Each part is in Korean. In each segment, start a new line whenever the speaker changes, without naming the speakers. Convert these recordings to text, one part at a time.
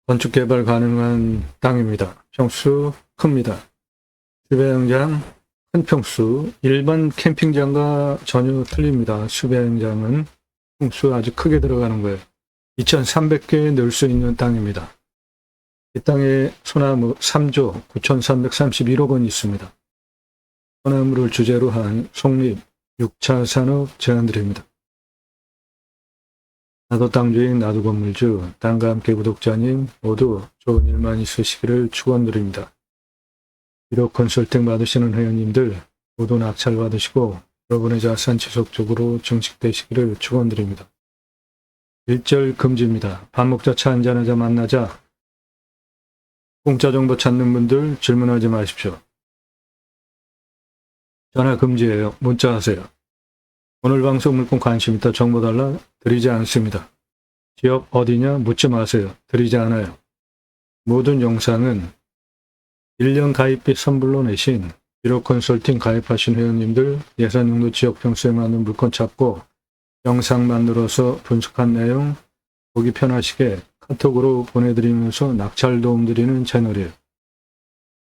건축 개발 가능한 땅입니다. 평수 큽니다. 수배양장 큰 평수, 일반 캠핑장과 전혀 틀립니다. 수배양장은 평수 아주 크게 들어가는 거예요. 2,300개 넣을 수 있는 땅입니다. 이 땅에 소나무 3조 9,331억 원 있습니다. 소나무를 주제로 한 속립 6차 산업 제안드립니다. 나도 땅주인 나도 건물주, 땅과 함께 구독자님 모두 좋은 일만 있으시기를 축원드립니다. 비록 컨설팅 받으시는 회원님들 모두 낙찰 받으시고 여러분의 자산 지속적으로 증식되시기를 축원드립니다. 일절 금지입니다. 밥 먹자 차 한잔하자 만나자. 공짜 정보 찾는 분들 질문하지 마십시오. 전화 금지예요. 문자 하세요. 오늘 방송 물건 관심 있다 정보 달라 드리지 않습니다. 지역 어디냐 묻지 마세요. 드리지 않아요. 모든 영상은 1년 가입비 선불로 내신 1호 컨설팅 가입하신 회원님들 예산용도 지역 평수에 맞는 물건 찾고 영상 만들어서 분석한 내용 보기 편하시게 카톡으로 보내드리면서 낙찰 도움 드리는 채널이에요.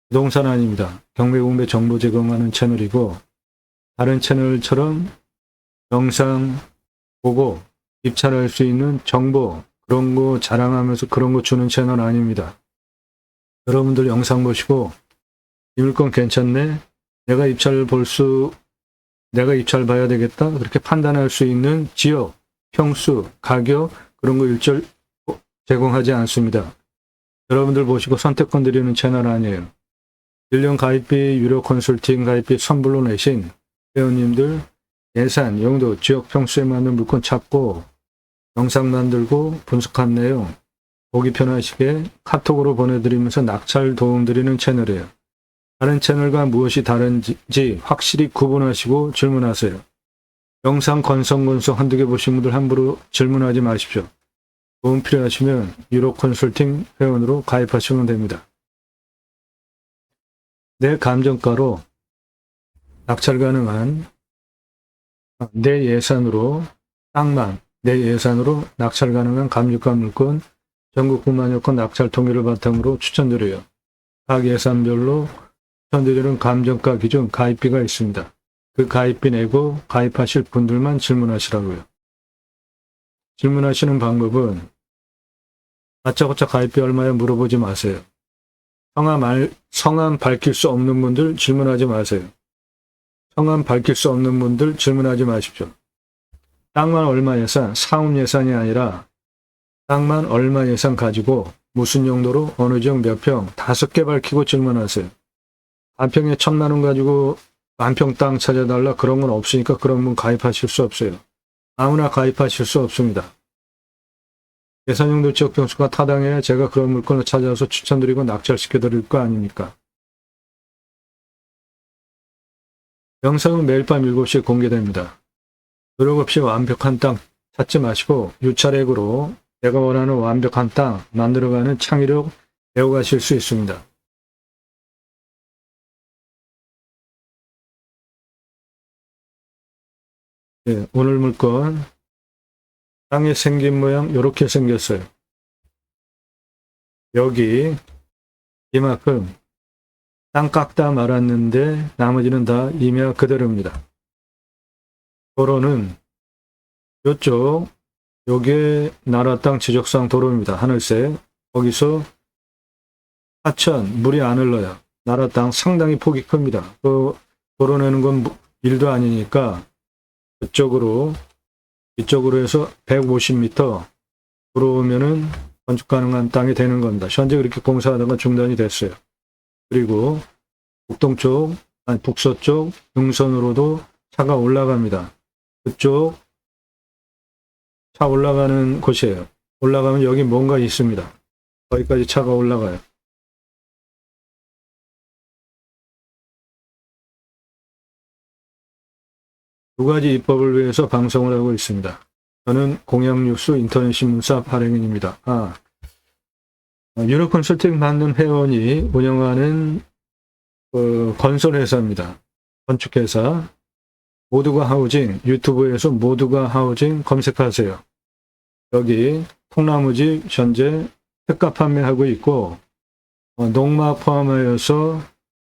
부동산 아닙니다. 경매 공매 정보 제공하는 채널이고 다른 채널처럼 영상 보고 입찰할 수 있는 정보 그런 거 자랑하면서 그런 거 주는 채널 아닙니다. 여러분들 영상 보시고 이 물건 괜찮네? 내가 입찰 봐야 되겠다? 그렇게 판단할 수 있는 지역, 평수, 가격 그런 거 일절 제공하지 않습니다. 여러분들 보시고 선택권 드리는 채널 아니에요. 1년 가입비, 유료 컨설팅 가입비 선불로 내신 회원님들 예산, 용도, 지역 평수에 맞는 물건 찾고 영상 만들고 분석한 내용 보기 편하시게 카톡으로 보내드리면서 낙찰 도움 드리는 채널이에요. 다른 채널과 무엇이 다른지 확실히 구분하시고 질문하세요. 영상 건성건성 한두 개 보신 분들 함부로 질문하지 마십시오. 도움 필요하시면 유로 컨설팅 회원으로 가입하시면 됩니다. 내 감정가로 낙찰 가능한 내 예산으로 땅만 내 예산으로 낙찰 가능한 감유가 물건 전국 9만여 건 낙찰 통계를 바탕으로 추천드려요. 각 예산별로 추천드리는 감정가 기준 가입비가 있습니다. 그 가입비 내고 가입하실 분들만 질문하시라고요. 질문하시는 방법은 다짜고짜 가입비 얼마야 물어보지 마세요. 성함 밝힐 수 없는 분들 질문하지 마세요. 성함 밝힐 수 없는 분들 질문하지 마십시오. 땅만 얼마 예산, 사업 예산이 아니라 땅만 얼마 예산 가지고 무슨 용도로 어느 지역 몇 평, 5개 밝히고 질문하세요. 한 평에 1,000만 원 가지고 만평 땅 찾아달라 그런 건 없으니까 그런 분 가입하실 수 없어요. 아무나 가입하실 수 없습니다. 예산용도 지역 평수가 타당해야 제가 그런 물건을 찾아서 추천드리고 낙찰시켜드릴 거 아닙니까? 영상은 매일 밤 7시에 공개됩니다. 노력 없이 완벽한 땅 찾지 마시고 유찰액으로 내가 원하는 완벽한 땅 만들어가는 창의력 배워가실 수 있습니다. 네, 오늘 물건 땅의 생긴 모양 이렇게 생겼어요. 여기 이만큼 땅 깎다 말았는데 나머지는 다 임야 그대로입니다. 도로는 이쪽 요게 나라 땅 지적상 도로입니다. 하늘색 거기서 하천 물이 안 흘러요. 나라 땅 상당히 폭이 큽니다. 그 도로 내는 건 일도 아니니까 이쪽으로 해서 150m 들어오면은 건축 가능한 땅이 되는 겁니다. 현재 그렇게 공사하다가 중단이 됐어요. 그리고 북동쪽, 북서쪽 능선으로도 차가 올라갑니다. 그쪽 차 올라가는 곳이에요. 올라가면 여기 뭔가 있습니다. 거기까지 차가 올라가요. 두 가지 입법을 위해서 방송을 하고 있습니다. 저는 공양뉴스 인터넷 신문사 발행인입니다. 유로 컨설팅 받는 회원이 운영하는 건설회사입니다. 건축회사 모두가 하우징 유튜브에서 모두가 하우징 검색하세요. 여기 통나무집 현재 특가 판매하고 있고 농막 포함하여서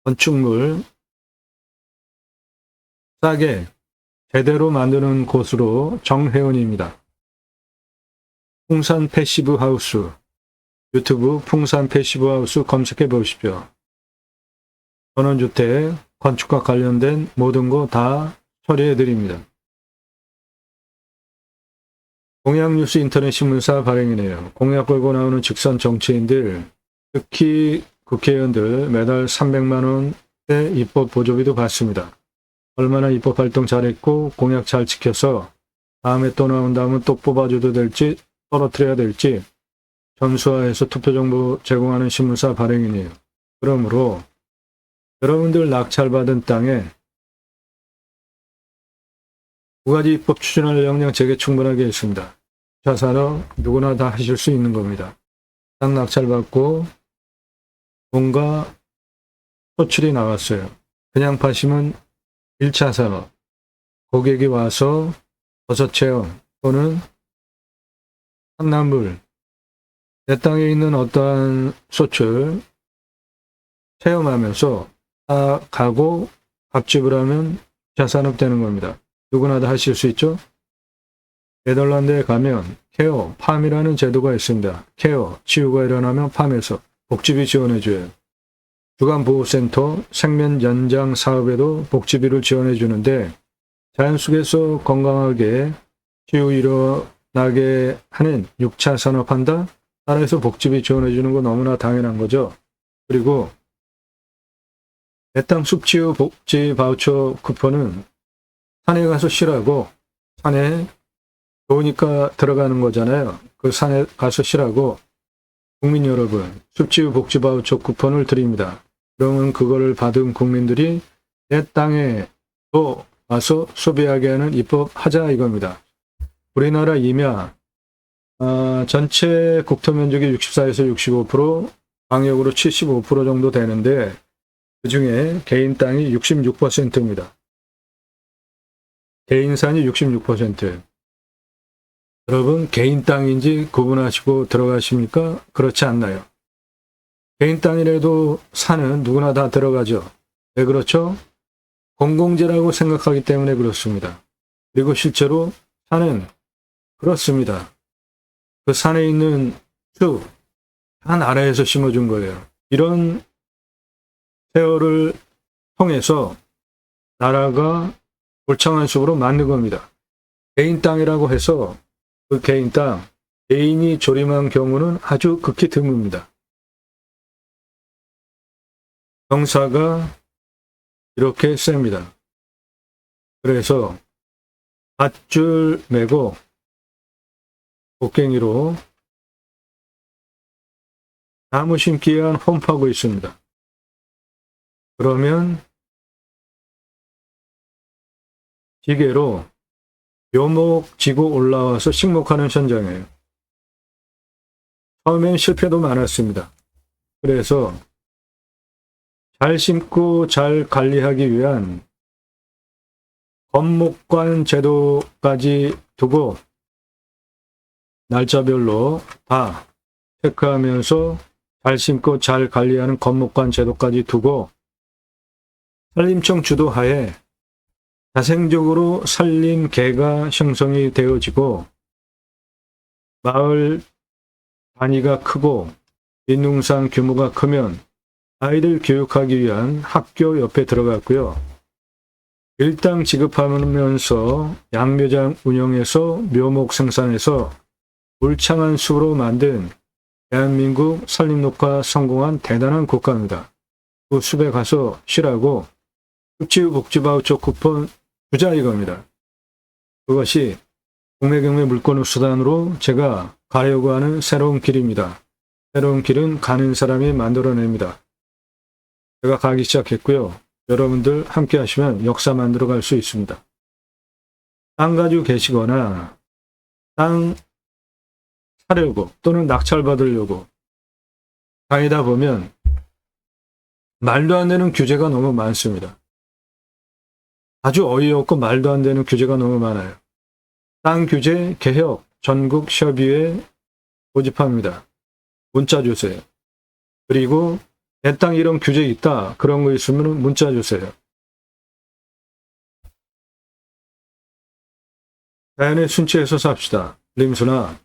건축물 싸게 제대로 만드는 곳으로 정혜원입니다. 풍산 패시브 하우스, 유튜브 풍산 패시브 하우스 검색해 보십시오. 전원주택, 건축과 관련된 모든 거 다 처리해 드립니다. 공약뉴스 인터넷 신문사 발행이네요. 공약 걸고 나오는 직선 정치인들, 특히 국회의원들 매달 300만 원의 입법 보조비도 받습니다. 얼마나 입법 활동 잘했고 공약 잘 지켜서 다음에 또 나온다면 또 뽑아줘도 될지 떨어뜨려야 될지 점수화해서 투표정보 제공하는 신문사 발행이네요. 그러므로 여러분들 낙찰받은 땅에 2가지 입법 추진할 역량 제게 충분하게 있습니다. 자산업 누구나 다 하실 수 있는 겁니다. 땅 낙찰받고 뭔가 소출이 나왔어요. 그냥 파시면 1차 산업, 고객이 와서 버섯 체험 또는 산나물, 내 땅에 있는 어떠한 소출 체험하면서 다 가고 밥집을 하면 2차 산업 되는 겁니다. 누구나 다 하실 수 있죠? 네덜란드에 가면 케어, 팜이라는 제도가 있습니다. 케어, 치유가 일어나면 팜에서 복지비 지원해줘요. 주간보호센터 생면 연장 사업에도 복지비를 지원해 주는데 자연 속에서 건강하게 치유 일어나게 하는 6차 산업한다? 나라에서 복지비 지원해 주는 거 너무나 당연한 거죠. 그리고 내 땅 숲치유 복지 바우처 쿠폰은 산에 가서 쉬라고, 산에 좋으니까 들어가는 거잖아요. 그 산에 가서 쉬라고 국민 여러분 숲치유 복지 바우처 쿠폰을 드립니다. 그러면 그거를 받은 국민들이 내 땅에 또 와서 소비하게 하는 입법하자 이겁니다. 우리나라 임야 전체 국토 면적이 64에서 65%, 광역으로 75% 정도 되는데 그 중에 개인 땅이 66%입니다. 개인산이 66%예요. 여러분 개인 땅인지 구분하시고 들어가십니까? 그렇지 않나요? 개인 땅이라도 산은 누구나 다 들어가죠. 왜 그렇죠? 공공재라고 생각하기 때문에 그렇습니다. 그리고 실제로 산은 그렇습니다. 그 산에 있는 숲, 다 나라에서 심어준 거예요. 이런 세월을 통해서 나라가 울창한 숲으로 만든 겁니다. 개인 땅이라고 해서 그 개인 땅, 개인이 조림한 경우는 아주 극히 드뭅니다. 경사가 이렇게 셉니다. 그래서 밧줄 메고 곡괭이로 나무 심기 위한 홈파고 있습니다. 그러면 기계로 묘목 지고 올라와서 식목하는 현장이에요. 처음엔 실패도 많았습니다. 그래서 잘 심고 잘 관리하기 위한 건목관 제도까지 두고 날짜별로 다 체크하면서 잘 심고 잘 관리하는 건목관 제도까지 두고 산림청 주도하에 자생적으로 산림계가 형성이 되어지고 마을 단위가 크고 빈농산 규모가 크면 아이들 교육하기 위한 학교 옆에 들어갔고요. 일당 지급하면서 양묘장 운영해서 묘목 생산해서 울창한 숲으로 만든 대한민국 산림녹화 성공한 대단한 국가입니다. 그 숲에 가서 쉬라고 숲치유 복지 바우처 쿠폰 주자 이겁니다. 그것이 국내경매 물건 수단으로 제가 가려고 하는 새로운 길입니다. 새로운 길은 가는 사람이 만들어냅니다. 제가 가기 시작했고요. 여러분들 함께 하시면 역사 만들어 갈 수 있습니다. 땅 가지고 계시거나 땅 사려고 또는 낙찰 받으려고 다니다 보면 말도 안 되는 규제가 너무 많습니다. 아주 어이없고 말도 안 되는 규제가 너무 많아요. 땅 규제 개혁 전국 협의회 모집합니다. 문자 주세요. 그리고 내 땅 이런 규제 있다. 그런 거 있으면 문자 주세요. 자연의 순치에서 삽시다. 림수나,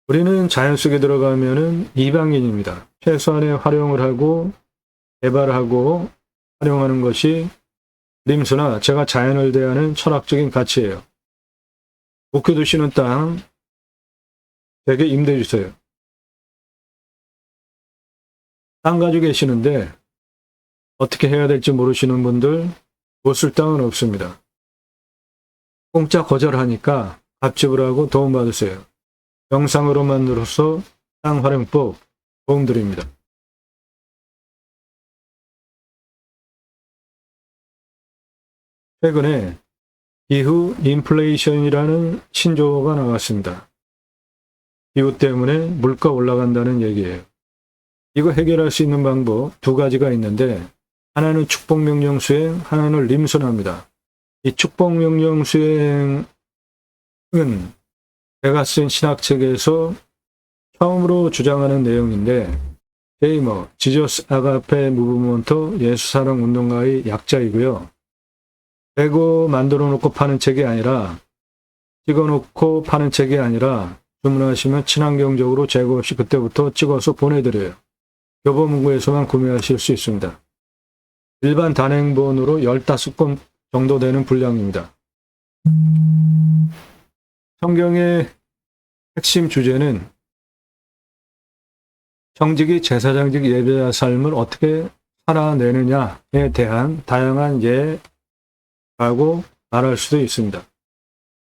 우리는 자연 속에 들어가면은 이방인입니다. 최소한의 활용을 하고 개발하고 활용하는 것이 림수나 제가 자연을 대하는 철학적인 가치예요. 묵혀두시는 땅 제게 임대해 주세요. 땅 가지고 계시는데 어떻게 해야 될지 모르시는 분들 못 쓸 땅은 없습니다. 공짜 거절하니까 갑집을 하고 도움받으세요. 영상으로 만들어서 땅 활용법 도움드립니다. 최근에 기후 인플레이션이라는 신조어가 나왔습니다. 기후 때문에 물가 올라간다는 얘기예요. 이거 해결할 수 있는 방법 두 가지가 있는데 하나는 축복명령 수행, 하나는 림순합니다. 이 축복명령 수행은 제가 쓴 신학책에서 처음으로 주장하는 내용인데 제이머, 지저스 아가페 무브먼트 예수사랑 운동가의 약자이고요. 재고 만들어 놓고 파는 책이 아니라 찍어 놓고 파는 책이 아니라 주문하시면 친환경적으로 재고 없이 그때부터 찍어서 보내드려요. 교보문고에서만 구매하실 수 있습니다. 일반 단행본으로 15권 정도 되는 분량입니다. 성경의 핵심 주제는 정직이 제사장직 예배자 삶을 어떻게 살아내느냐에 대한 다양한 예라고 말할 수도 있습니다.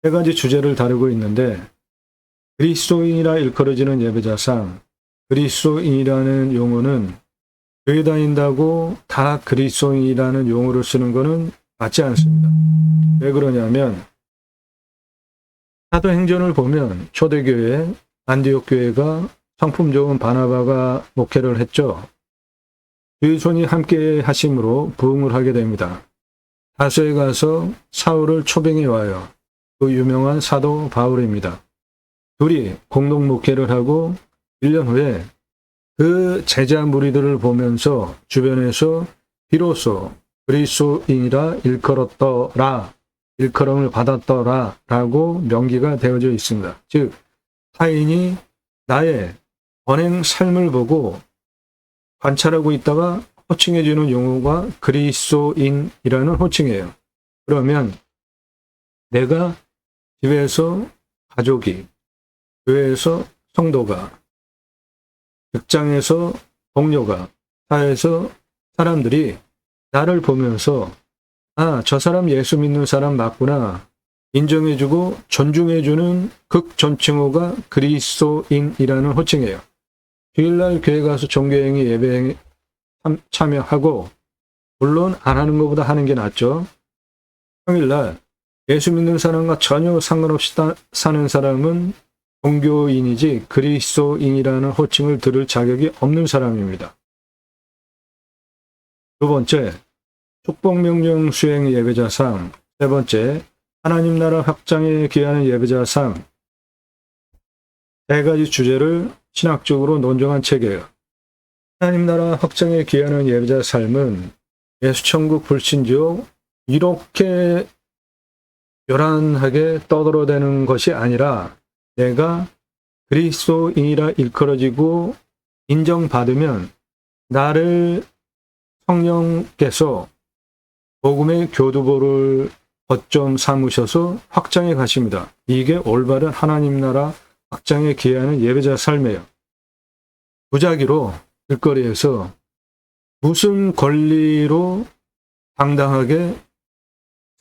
세 가지 주제를 다루고 있는데 그리스도인이라 일컬어지는 예배자 삶, 그리스도인이라는 용어는 교회 다닌다고 다 그리스도인이라는 용어를 쓰는 것은 맞지 않습니다. 왜 그러냐면 사도행전을 보면 초대교회 안디옥 교회가 성품 좋은 바나바가 목회를 했죠. 주의 손이 함께 하심으로 부흥을 하게 됩니다. 다소에 가서 사울을 초빙해 와요. 그 유명한 사도 바울입니다. 둘이 공동 목회를 하고 1년 후에 그 제자 무리들을 보면서 주변에서 비로소 그리스도인이라 일컬었더라, 일컬음을 받았더라 라고 명기가 되어져 있습니다. 즉 타인이 나의 언행 삶을 보고 관찰하고 있다가 호칭해 주는 용어가 그리스도인이라는 호칭이에요. 그러면 내가 집에서 가족이, 교회에서 성도가, 직장에서 동료가, 사회에서 사람들이 나를 보면서 아, 저 사람 예수 믿는 사람 맞구나 인정해주고 존중해주는 극존칭어가 그리스도인이라는 호칭이에요. 주일날 교회 가서 종교행위 예배행위 참여하고 물론 안 하는 것보다 하는 게 낫죠. 평일날 예수 믿는 사람과 전혀 상관없이 사는 사람은 종교인이지 그리스도인이라는 호칭을 들을 자격이 없는 사람입니다. 두 번째, 축복명령 수행 예배자 삶. 세 번째, 하나님 나라 확장에 기하는 예배자 삶. 세 가지 주제를 신학적으로 논정한 책이에요. 하나님 나라 확장에 기하는 예배자 삶은 예수천국 불신지옥 이렇게 요란하게 떠들어대는 것이 아니라 내가 그리스도인이라 일컬어지고 인정받으면 나를 성령께서 복음의 교두보를 거점 삼으셔서 확장해 가십니다. 이게 올바른 하나님 나라 확장에 기하는 예배자 삶이에요. 무작위로 길거리에서 무슨 권리로 당당하게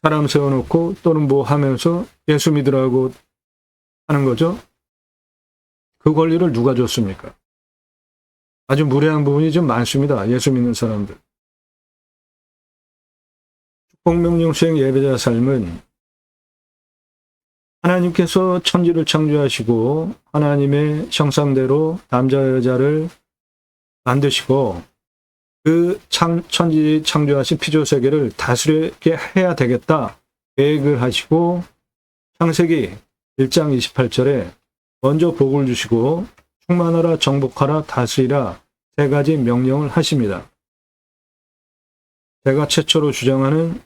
사람 세워놓고 또는 뭐 하면서 예수 믿으라고 하는 거죠? 그 권리를 누가 줬습니까? 아주 무례한 부분이 좀 많습니다. 예수 믿는 사람들. 축복명령 수행 예배자 삶은 하나님께서 천지를 창조하시고 하나님의 형상대로 남자 여자를 만드시고 그 천지 창조하신 피조세계를 다스리게 해야 되겠다 계획을 하시고 창세기 1장 28절에 먼저 복을 주시고 충만하라, 정복하라, 다스리라 3가지 명령을 하십니다. 제가 최초로 주장하는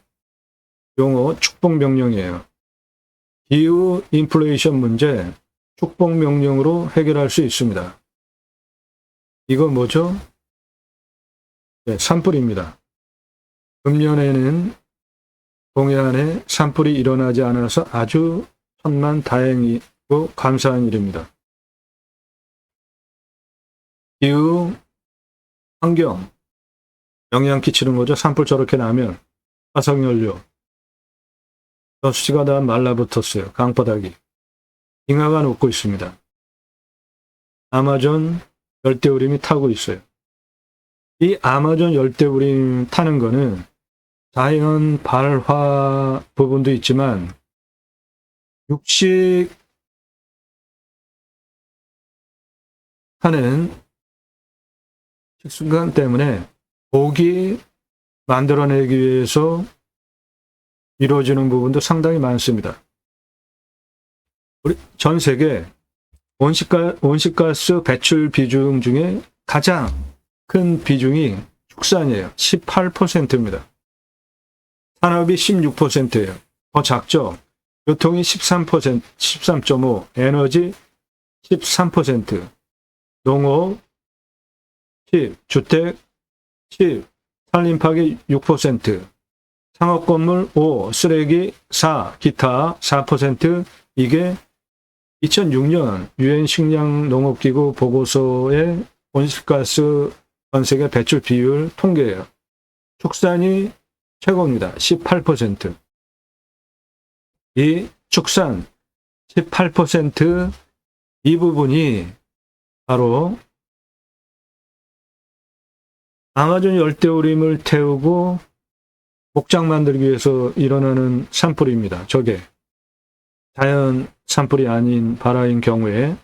용어 축복명령이에요. 기후 인플레이션 문제 축복명령으로 해결할 수 있습니다. 이건 뭐죠? 네, 산불입니다. 금년에는 동해안에 산불이 일어나지 않아서 아주 천만다행이고 감사한 일입니다. 기후, 환경, 영향 끼치는 거죠. 산불 저렇게 나면 화석연료, 저수지가 다 말라붙었어요. 강바닥이. 빙하가 녹고 있습니다. 아마존 열대우림이 타고 있어요. 이 아마존 열대우림 타는 거는 자연 발화 부분도 있지만 육식 하는 식습관 때문에 고기 만들어내기 위해서 이루어지는 부분도 상당히 많습니다. 우리 전 세계 온실가스 배출 비중 중에 가장 큰 비중이 축산이에요. 18%입니다. 산업이 16%예요. 더 작죠? 교통이 13%, 13.5%, 에너지 13%, 농업 10%, 주택 10%, 산림 파괴 6%, 상업건물 5%, 쓰레기 4%, 기타 4%, 이게 2006년 유엔 식량 농업기구 보고서의 온실가스 전 세계 배출 비율 통계예요. 축산이 최고입니다. 18%. 이 축산 18% 이 부분이 바로 아마존 열대우림을 태우고 목장 만들기 위해서 일어나는 산불입니다. 저게 자연 산불이 아닌 발화인 경우에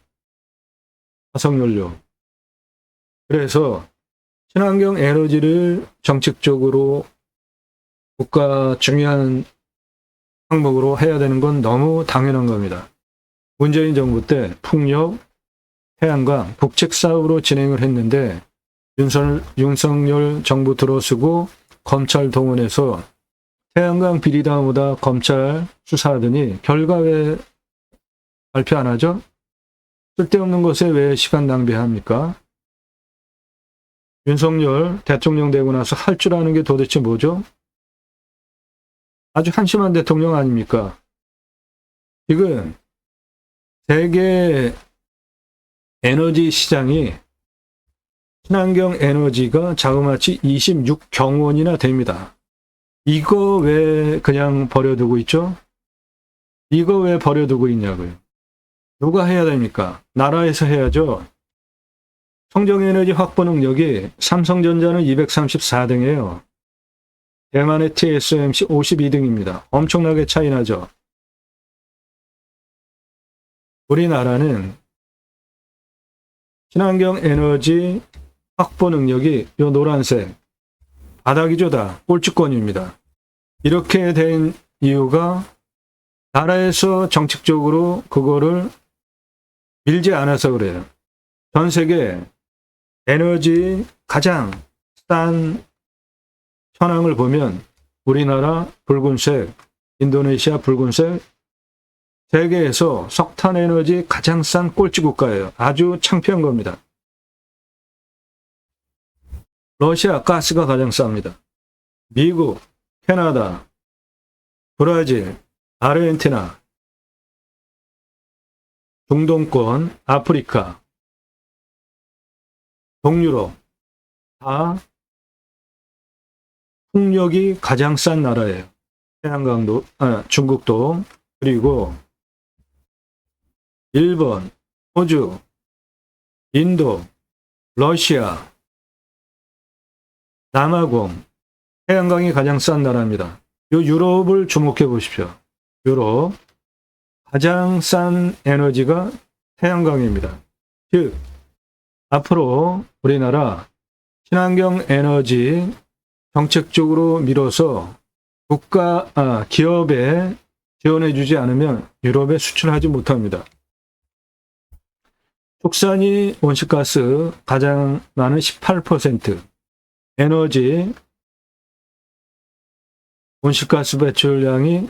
화석연료. 그래서 친환경 에너지를 정책적으로 국가 중요한 항목으로 해야 되는 건 너무 당연한 겁니다. 문재인 정부 때 풍력, 태양광, 북측 사업으로 진행을 했는데 윤석열 정부 들어서고 검찰 동원해서 태양광 비리다보다 검찰 수사하더니 결과 왜 발표 안 하죠? 쓸데없는 것에 왜 시간 낭비합니까? 윤석열 대통령 되고 나서 할 줄 아는 게 도대체 뭐죠? 아주 한심한 대통령 아닙니까? 지금 세계 에너지 시장이 친환경 에너지가 자그마치 26경원이나 됩니다. 이거 왜 그냥 버려두고 있죠? 이거 왜 버려두고 있냐고요. 누가 해야 됩니까? 나라에서 해야죠. 청정에너지 확보 능력이 삼성전자는 234등이에요. 대만의 TSMC 52등입니다. 엄청나게 차이 나죠. 우리나라는 친환경 에너지 확보 능력이 요 노란색 바닥이죠. 다 꼴찌권입니다. 이렇게 된 이유가 나라에서 정책적으로 그거를 밀지 않아서 그래요. 전 세계 에너지 가장 싼 현황을 보면 우리나라 붉은색, 인도네시아 붉은색, 세계에서 석탄 에너지 가장 싼 꼴찌 국가예요. 아주 창피한 겁니다. 러시아 가스가 가장 쌉니다. 미국, 캐나다, 브라질, 아르헨티나, 중동권, 아프리카, 동유럽 다 풍력이 가장 싼 나라예요. 태양광도, 중국도, 그리고 일본, 호주, 인도, 러시아, 남아공, 태양광이 가장 싼 나라입니다. 요 유럽을 주목해 보십시오. 유럽 가장 싼 에너지가 태양광입니다. 즉 앞으로 우리나라 친환경 에너지 정책적으로 밀어서 기업에 지원해 주지 않으면 유럽에 수출하지 못합니다. 축산이 온실가스 가장 많은 18%, 에너지 온실가스 배출량이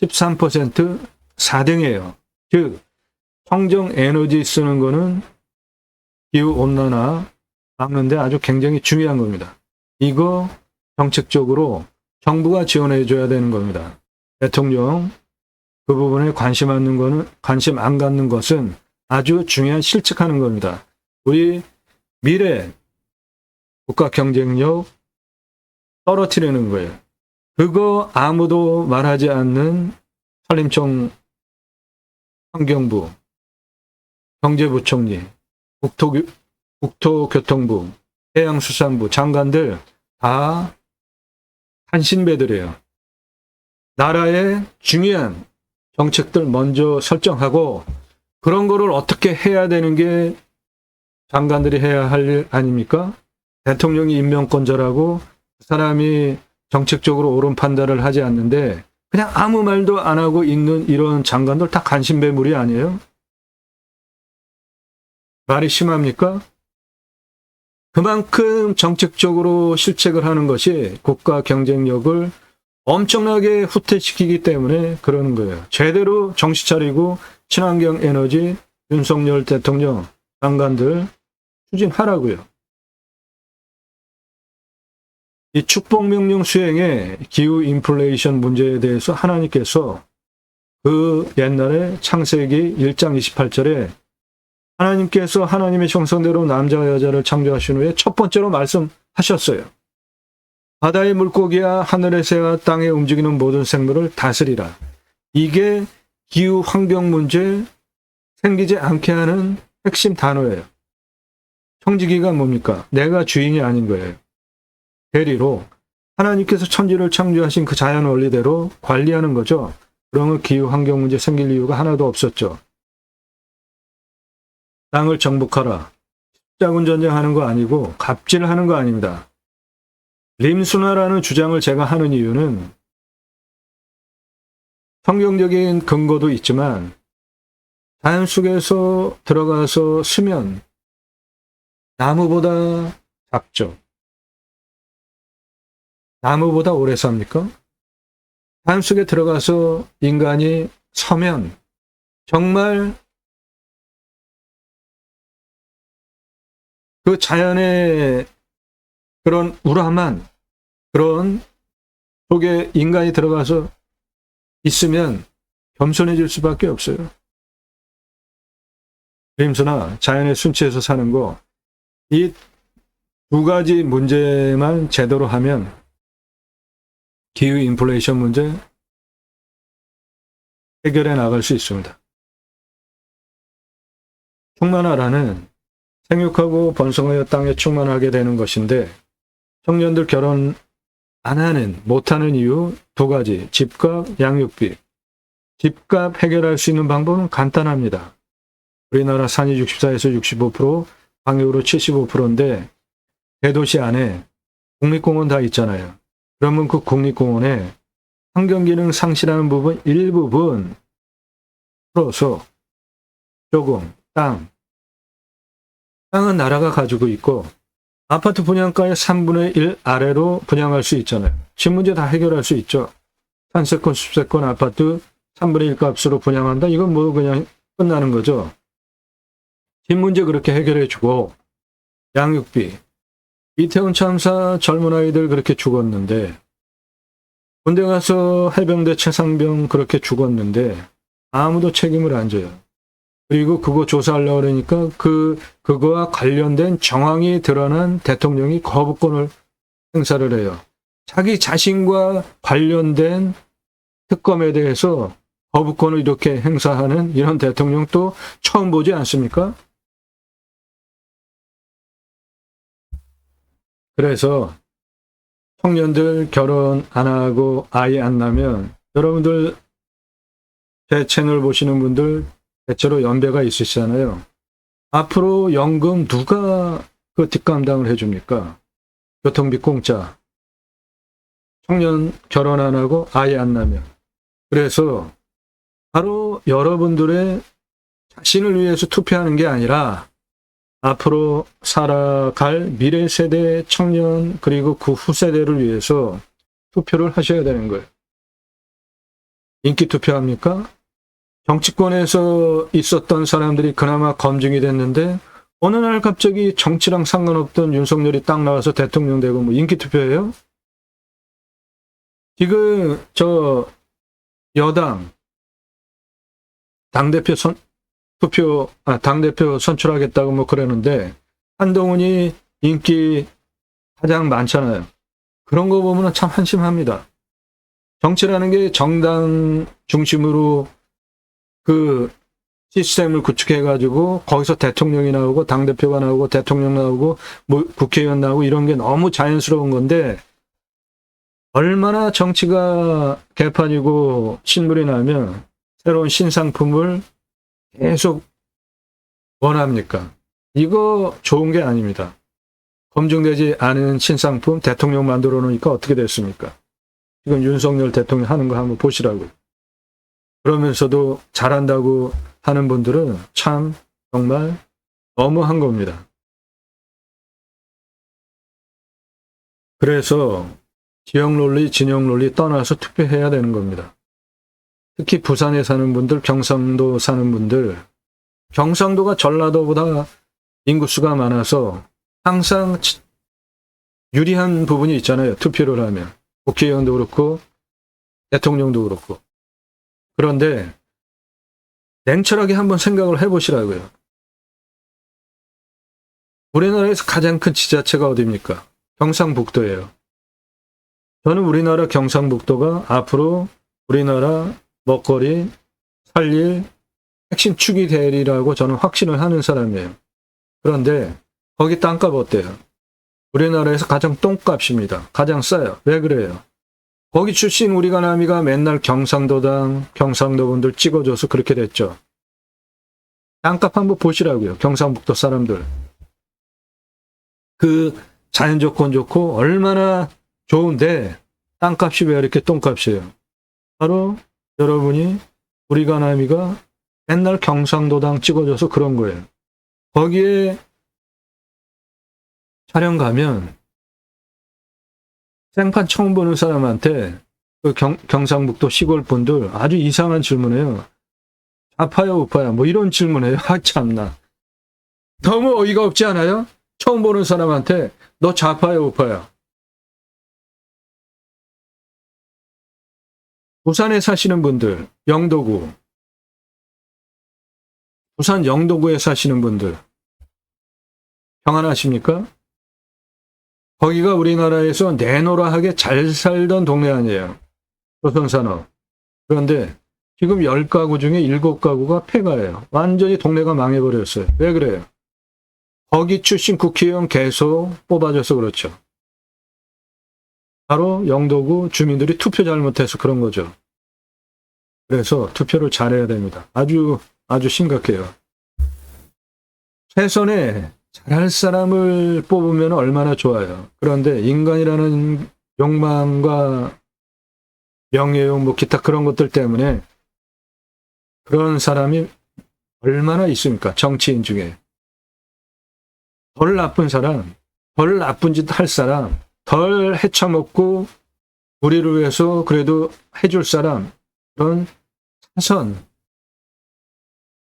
13% 4등이에요. 즉 청정 에너지 쓰는 거는 기후온난화 막는데 아주 굉장히 중요한 겁니다. 이거 정책적으로 정부가 지원해 줘야 되는 겁니다. 대통령 그 부분에 관심 안 갖는 것은 아주 중요한 실책하는 겁니다. 우리 미래 국가 경쟁력 떨어뜨리는 거예요. 그거 아무도 말하지 않는 산림청 환경부, 경제부총리, 국토교통부, 해양수산부 장관들 다 한신배들이에요. 나라의 중요한 정책들 먼저 설정하고 그런 거를 어떻게 해야 되는 게 장관들이 해야 할 일 아닙니까? 대통령이 임명권자라고 그 사람이 정책적으로 옳은 판단을 하지 않는데 그냥 아무 말도 안 하고 있는 이런 장관들 다 간신배물이 아니에요? 말이 심합니까? 그만큼 정책적으로 실책을 하는 것이 국가 경쟁력을 엄청나게 후퇴시키기 때문에 그러는 거예요. 제대로 정신 차리고 친환경 에너지 윤석열 대통령 장관들 추진하라고요. 이 축복명령 수행의 기후 인플레이션 문제에 대해서 하나님께서 그 옛날에 창세기 1장 28절에 하나님께서 하나님의 형상대로 남자와 여자를 창조하신 후에 첫 번째로 말씀하셨어요. 바다의 물고기와 하늘의 새와 땅에 움직이는 모든 생물을 다스리라. 이게 기후 환경 문제 생기지 않게 하는 핵심 단어예요. 청지기가 뭡니까? 내가 주인이 아닌 거예요. 대리로 하나님께서 천지를 창조하신 그 자연 원리대로 관리하는 거죠. 그러면 기후 환경 문제 생길 이유가 하나도 없었죠. 땅을 정복하라. 십자군 전쟁하는 거 아니고 갑질하는 거 아닙니다. 림순화라는 주장을 제가 하는 이유는 성경적인 근거도 있지만 자연 속에서 들어가서 쓰면 나무보다 작죠. 나무보다 오래 삽니까? 자연 속에 들어가서 인간이 서면 정말 그 자연의 그런 우람한 그런 속에 인간이 들어가서 있으면 겸손해질 수밖에 없어요. 림수나 자연의 순치에서 사는 거, 이 두 가지 문제만 제대로 하면 기후 인플레이션 문제 해결해 나갈 수 있습니다. 충만하라는 생육하고 번성하여 땅에 충만하게 되는 것인데 청년들 결혼 안 하는, 못하는 이유 두 가지. 집값, 양육비. 집값 해결할 수 있는 방법은 간단합니다. 우리나라 산이 64에서 65%, 방역으로 75%인데 대도시 안에 국립공원 다 있잖아요. 그러면 그 국립공원에 환경기능 상실하는 부분 일부분 풀어서 조금 땅은 나라가 가지고 있고 아파트 분양가의 3분의 1 아래로 분양할 수 있잖아요. 집 문제 다 해결할 수 있죠. 산세권, 숲세권 아파트 3분의 1 값으로 분양한다? 이건 뭐 그냥 끝나는 거죠. 집 문제 그렇게 해결해주고 양육비. 이태원 참사 젊은 아이들 그렇게 죽었는데 군대 가서 해병대 최상병 그렇게 죽었는데 아무도 책임을 안 져요. 그리고 그거 조사하려고 그러니까 그거와 관련된 정황이 드러난 대통령이 거부권을 행사를 해요. 자기 자신과 관련된 특검에 대해서 거부권을 이렇게 행사하는 이런 대통령 또 처음 보지 않습니까? 그래서 청년들 결혼 안 하고 아이 안 낳으면 여러분들 제 채널 보시는 분들 대체로 연배가 있으시잖아요. 앞으로 연금 누가 그 뒷감당을 해줍니까? 교통비 공짜. 청년 결혼 안 하고 아이 안 낳으면. 그래서 바로 여러분들의 자신을 위해서 투표하는 게 아니라 앞으로 살아갈 미래 세대 청년 그리고 그 후세대를 위해서 투표를 하셔야 되는 거예요. 인기 투표합니까? 정치권에서 있었던 사람들이 그나마 검증이 됐는데 어느 날 갑자기 정치랑 상관없던 윤석열이 딱 나와서 대통령 되고 뭐 인기 투표예요? 지금 저 여당 당대표 당대표 선출하겠다고 뭐 그러는데 한동훈이 인기 가장 많잖아요. 그런 거 보면 참 한심합니다. 정치라는 게 정당 중심으로 그 시스템을 구축해가지고 거기서 대통령이 나오고 당대표가 나오고 대통령 나오고 뭐 국회의원 나오고 이런 게 너무 자연스러운 건데 얼마나 정치가 개판이고 신물이 나면 새로운 신상품을 계속 원합니까? 이거 좋은 게 아닙니다. 검증되지 않은 신상품 대통령 만들어 놓으니까 어떻게 됐습니까? 지금 윤석열 대통령 하는 거 한번 보시라고요. 그러면서도 잘한다고 하는 분들은 참 정말 너무한 겁니다. 그래서 지역 논리, 진영 논리 떠나서 투표해야 되는 겁니다. 특히 부산에 사는 분들, 경상도 사는 분들, 경상도가 전라도보다 인구수가 많아서 항상 유리한 부분이 있잖아요. 투표를 하면. 국회의원도 그렇고 대통령도 그렇고. 그런데 냉철하게 한번 생각을 해보시라고요. 우리나라에서 가장 큰 지자체가 어디입니까? 경상북도예요. 저는 우리나라 경상북도가 앞으로 우리나라 먹거리, 살릴 핵심 축이 되리라고 저는 확신을 하는 사람이에요. 그런데 거기 땅값 어때요? 우리나라에서 가장 똥값입니다. 가장 싸요. 왜 그래요? 거기 출신 우리가 남이가 맨날 경상도당, 경상도 분들 찍어줘서 그렇게 됐죠. 땅값 한번 보시라고요. 경상북도 사람들. 그 자연 조건 좋고 얼마나 좋은데 땅값이 왜 이렇게 똥값이에요? 바로 여러분이 우리가 남이가 맨날 경상도당 찍어줘서 그런 거예요. 거기에 촬영 가면 생판 처음 보는 사람한테 그 경상북도 시골 분들 아주 이상한 질문해요. 좌파야 우파야 뭐 이런 질문해요. 아 참나. 너무 어이가 없지 않아요? 처음 보는 사람한테 너 좌파야 우파야. 부산에 사시는 분들, 영도구. 부산 영도구에 사시는 분들 평안하십니까? 거기가 우리나라에서 내노라하게 잘 살던 동네 아니에요. 조선산업. 그런데 지금 10가구 중에 7가구가 폐가예요. 완전히 동네가 망해버렸어요. 왜 그래요? 거기 출신 국회의원 계속 뽑아줘서 그렇죠. 바로 영도구 주민들이 투표 잘못해서 그런 거죠. 그래서 투표를 잘해야 됩니다. 아주 심각해요. 최선의 잘할 사람을 뽑으면 얼마나 좋아요. 그런데 인간이라는 욕망과 명예욕, 뭐 기타 그런 것들 때문에 그런 사람이 얼마나 있습니까? 정치인 중에. 덜 나쁜 사람, 덜 나쁜 짓 할 사람, 덜 헤쳐먹고 우리를 위해서 그래도 해줄 사람, 그런 차선,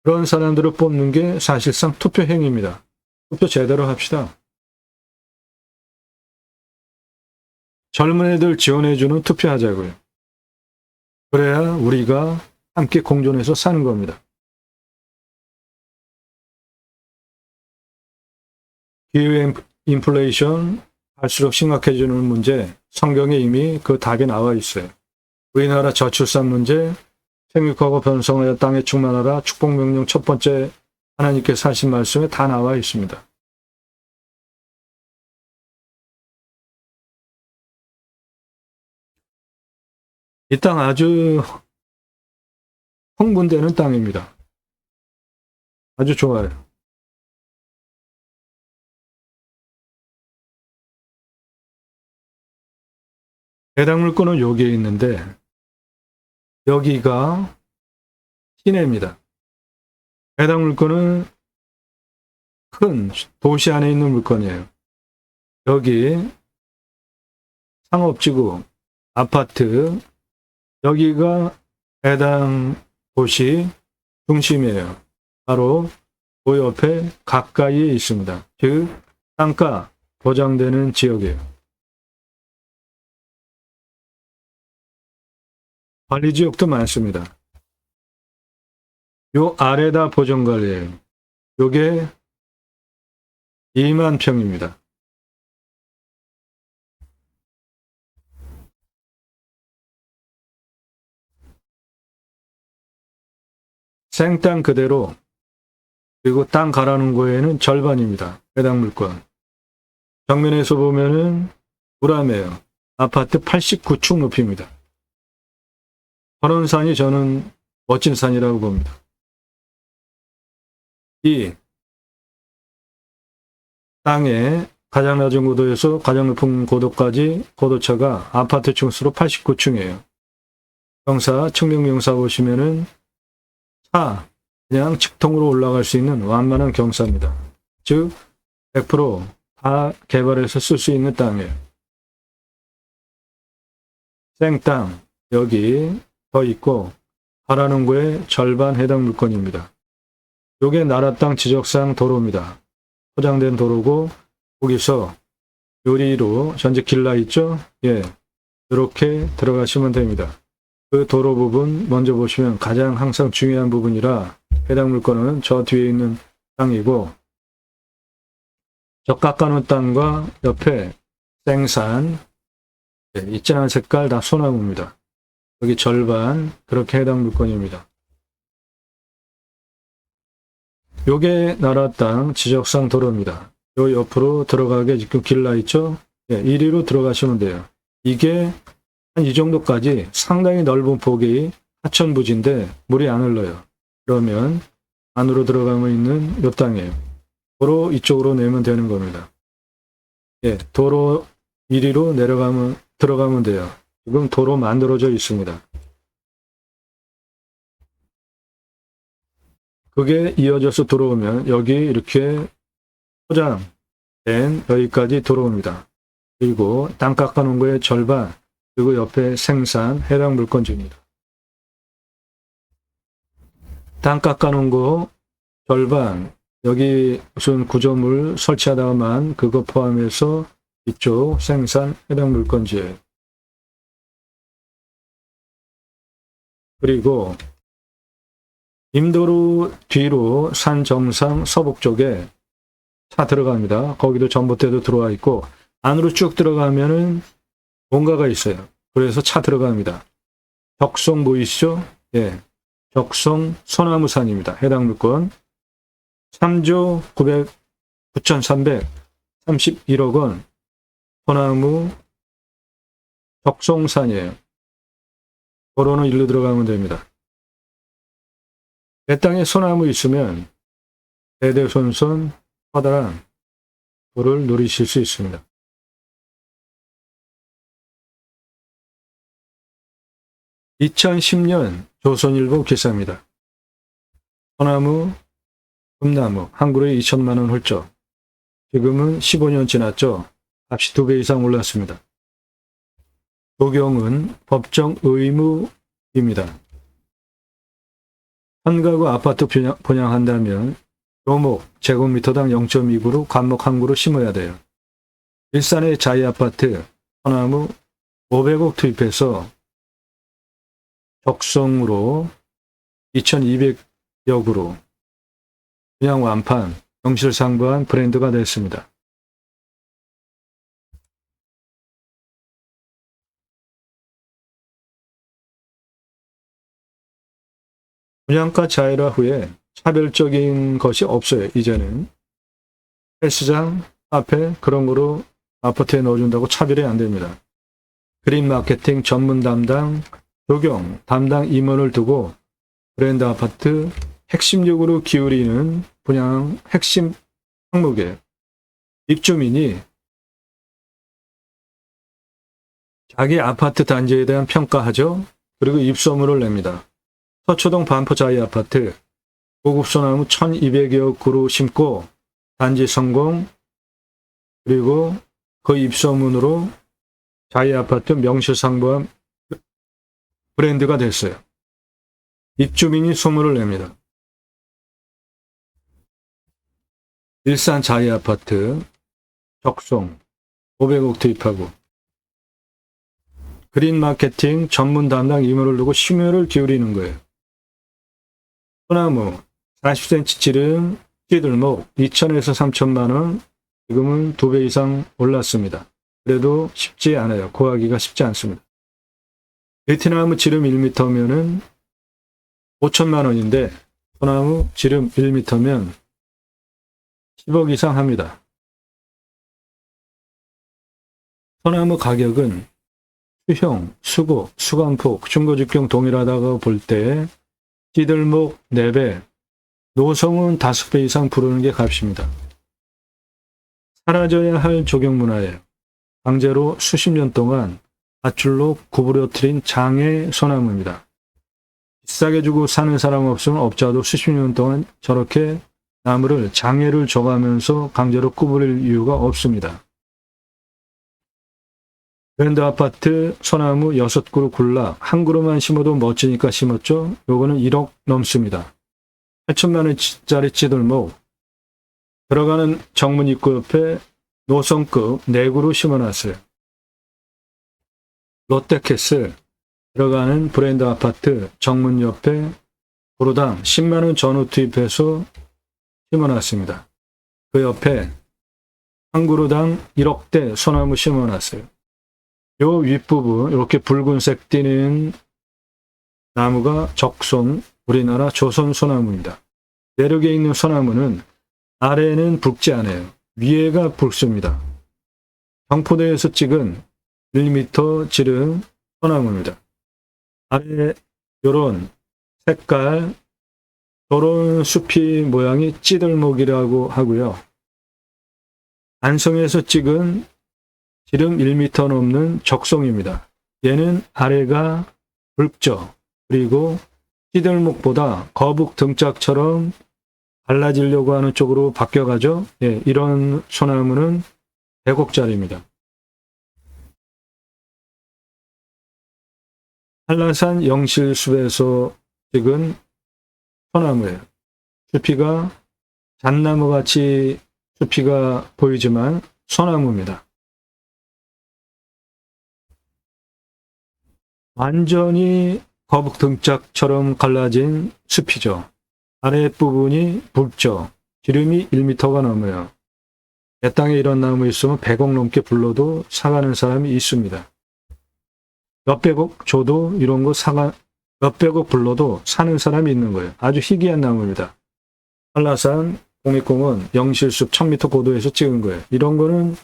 그런 사람들을 뽑는 게 사실상 투표 행위입니다. 투표 제대로 합시다. 젊은 애들 지원해주는 투표하자고요. 그래야 우리가 함께 공존해서 사는 겁니다. 기후 인플레이션 갈수록 심각해지는 문제, 성경에 이미 그 답이 나와 있어요. 우리나라 저출산 문제, 생육하고 번성하여 땅에 충만하라 축복명령 첫 번째 하나님께서 하신 말씀에 다 나와 있습니다. 이 땅 아주 흥분되는 땅입니다. 아주 좋아요. 배당물권은 여기에 있는데 여기가 시내입니다. 해당 물건은 큰 도시 안에 있는 물건이에요. 여기 상업지구, 아파트, 여기가 해당 도시 중심이에요. 바로 그 옆에 가까이에 있습니다. 즉 땅가 보장되는 지역이에요. 관리지역도 많습니다. 요 아래다 보전관리예요. 요게 2만 평입니다. 생땅 그대로, 그리고 땅 갈아놓은 거에는 절반입니다. 해당 물건. 정면에서 보면은 우람해요. 아파트 89층 높이입니다. 선원산이 저는 멋진 산이라고 봅니다. 이 땅에 가장 낮은 고도에서 가장 높은 고도까지 고도차가 아파트 층수로 89층이에요. 경사, 측면경사 보시면은 차, 그냥 직통으로 올라갈 수 있는 완만한 경사입니다. 즉 100%다 개발해서 쓸 수 있는 땅이에요. 생땅, 여기 더 있고 바라는 거에 절반 해당 물건입니다. 요게 나라 땅 지적상 도로입니다. 포장된 도로고, 거기서 요리로 전체 길라 있죠? 예, 이렇게 들어가시면 됩니다. 그 도로 부분 먼저 보시면 가장 항상 중요한 부분이라 해당 물건은 저 뒤에 있는 땅이고, 저 깎아놓은 땅과 옆에 생산, 예, 이 진한 색깔 다 소나무입니다. 여기 절반, 그렇게 해당 물건입니다. 요게 나라 땅 지적상 도로입니다. 요 옆으로 들어가게 지금 길라 있죠? 예, 이리로 들어가시면 돼요. 이게 한 이 정도까지 상당히 넓은 폭이 하천부지인데 물이 안 흘러요. 그러면 안으로 들어가면 있는 요 땅이에요. 도로 이쪽으로 내면 되는 겁니다. 예, 도로 이리로 들어가면 돼요. 지금 도로 만들어져 있습니다. 그게 이어져서 들어오면 여기 이렇게 포장된 여기까지 들어옵니다. 그리고 땅 깎아놓은 거의 절반, 그리고 옆에 생산 해당 물건지입니다. 땅 깎아놓은 거 절반, 여기 무슨 구조물 설치하다가만 그거 포함해서 이쪽 생산 해당 물건지예요. 그리고 임도로 뒤로 산 정상 서북 쪽에 차 들어갑니다. 거기도 전봇대도 들어와 있고, 안으로 쭉 들어가면은 뭔가가 있어요. 그래서 차 들어갑니다. 적송 보이시죠? 예. 적송 소나무산입니다. 해당 물건 3조 9,331억 원 소나무 적송산이에요. 도로는 일로 들어가면 됩니다. 내 땅에 소나무 있으면 대대손손 커다란 도를 누리실 수 있습니다. (2010년) 조선일보 기사입니다. 소나무, 금나무 한 그루에 2천만 원 훌쩍. 지금은 15년 지났죠. 값이 2배 이상 올랐습니다. 녹용은 법정 의무입니다. 현가구 아파트 분양한다면 묘목 제곱미터당 0.2그루 관목 한 그루 심어야 돼요. 일산의 자이아파트 소나무 500억 투입해서 적성으로 2,200여 그루 분양 완판, 명실상부한 브랜드가 됐습니다. 분양가 자율화 후에 차별적인 것이 없어요. 이제는 헬스장, 카페 그런 거로 아파트에 넣어준다고 차별이 안 됩니다. 그린 마케팅 전문 담당, 조경 담당 임원을 두고 브랜드 아파트 핵심적으로 기울이는 분양 핵심 항목이에요. 입주민이 자기 아파트 단지에 대한 평가하죠. 그리고 입소문을 냅니다. 서초동 반포 자이 아파트 고급 소나무 1200여 그루 심고 단지 성공, 그리고 그 입소문으로 자이 아파트 명실상부한 브랜드가 됐어요. 입주민이 소문을 냅니다. 일산 자이 아파트 적송 500억 투입하고 그린 마케팅 전문 담당 임원을 두고 심혈을 기울이는 거예요. 소나무 40cm 찌름 찌들목 2천에서 3천만 원, 지금은 2배 이상 올랐습니다. 그래도 쉽지 않아요. 구하기가 쉽지 않습니다. 베트나무 지름 1m면은 5천만 원인데 소나무 지름 1m면 10억 이상 합니다. 소나무 가격은 수형, 수고, 수강폭, 중고직경 동일하다고 볼 때 찌들목 4배, 노성은 5배 이상 부르는 게 값입니다. 사라져야 할 조경문화예요. 강제로 수십 년 동안 밧줄로 구부러뜨린 장애 소나무입니다. 비싸게 주고 사는 사람 없으면 업자도 수십 년 동안 저렇게 나무를 장애를 줘가면서 강제로 구부릴 이유가 없습니다. 브랜드 아파트 소나무 6그루 군락, 한 그루만 심어도 멋지니까 심었죠. 요거는 1억 넘습니다. 8천만 원짜리 찌들목, 들어가는 정문 입구 옆에 노성급 4그루 심어놨어요. 롯데캐슬 들어가는 브랜드 아파트 정문 옆에 그루당 10만 원 전후 투입해서 심어놨습니다. 그 옆에 한 그루당 1억대 소나무 심어놨어요. 요 윗부분 이렇게 붉은색 띠는 나무가 적송, 우리나라 조선 소나무입니다. 내륙에 있는 소나무는 아래는 붉지 않아요. 위에가 붉습니다. 경포대에서 찍은 1m 지름 소나무입니다. 아래 요런 색깔, 요런 숲이 모양이 찌들목이라고 하고요. 안성에서 찍은 지름 1m 넘는 적송입니다. 얘는 아래가 붉죠. 그리고 찌들목보다 거북 등짝처럼 갈라지려고 하는 쪽으로 바뀌어가죠. 예, 이런 소나무는 100억짜리입니다. 한라산 영실숲에서 찍은 소나무예요. 숲이가 잣나무같이 숲이가 보이지만 소나무입니다. 완전히 거북 등짝처럼 갈라진 숲이죠. 아랫부분이 붉죠. 지름이 1m가 넘어요. 내 땅에 이런 나무 있으면 100억 넘게 불러도 사가는 사람이 있습니다. 몇백억 줘도 이런 거 몇백억 불러도 사는 사람이 있는 거예요. 아주 희귀한 나무입니다. 한라산 국립공원 영실숲 1000m 고도에서 찍은 거예요. 이런 거는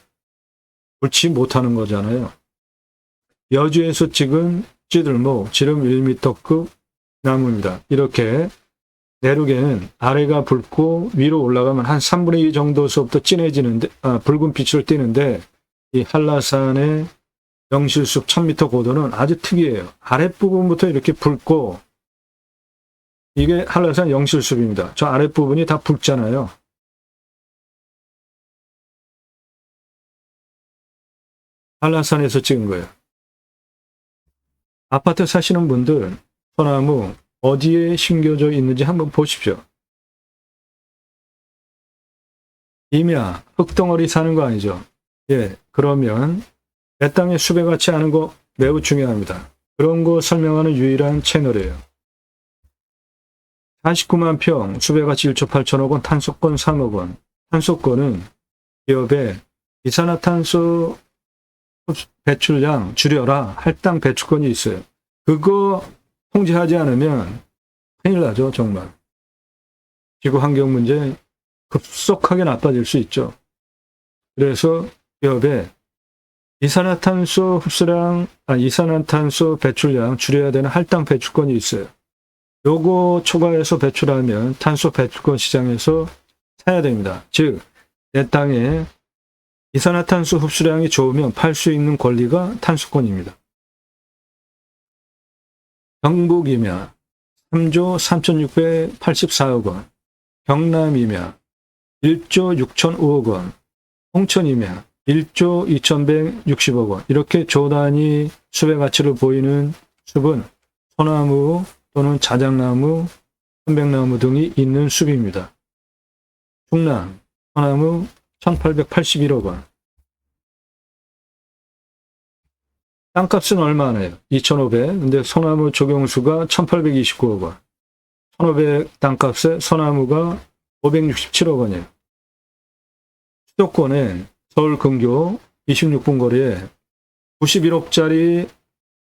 옳지 못하는 거잖아요. 여주에서 찍은 찌들목 지름 1m급 나무입니다. 이렇게 내륙에는 아래가 붉고 위로 올라가면 한 3분의 2 정도서부터 진해지는데, 붉은 빛을 띠는데 이 한라산의 영실숲 1000m 고도는 아주 특이해요. 아랫부분부터 이렇게 붉고, 이게 한라산 영실숲입니다. 저 아랫부분이 다 붉잖아요. 한라산에서 찍은 거예요. 아파트 사시는 분들 소나무 어디에 심겨져 있는지 한번 보십시오. 임야, 흙덩어리 사는 거 아니죠? 예, 그러면 내 땅에 숲에 같이 하는 거 매우 중요합니다. 그런 거 설명하는 유일한 채널이에요. 49만 평, 숲에 같이 1조 8천억 원, 탄소권 3억 원. 탄소권은 기업에 이산화탄소 배출량 줄여라 할당 배출권이 있어요. 그거 통제하지 않으면 큰일 나죠. 정말 지구 환경 문제 급속하게 나빠질 수 있죠. 그래서 기업에 이산화탄소 배출량 줄여야 되는 할당 배출권이 있어요. 요거 초과해서 배출하면 탄소 배출권 시장에서 사야 됩니다. 즉 내 땅에 이산화탄소 흡수량이 좋으면 팔 수 있는 권리가 탄소권입니다. 경북이면 3조 3684억 원, 경남이면 1조 6,005억 원, 홍천이면 1조 2,160억 원. 이렇게 조 단위 숲의 가치를 보이는 숲은 소나무 또는 자작나무, 편백나무 등이 있는 숲입니다. 충남 소나무 1,881억 원. 땅값은 얼마나요? 2,500. 근데 소나무 조경수가 1,829억 원. 1,500 땅값에 소나무가 567억 원이에요. 수도권에 서울 근교 26분 거리에 91억짜리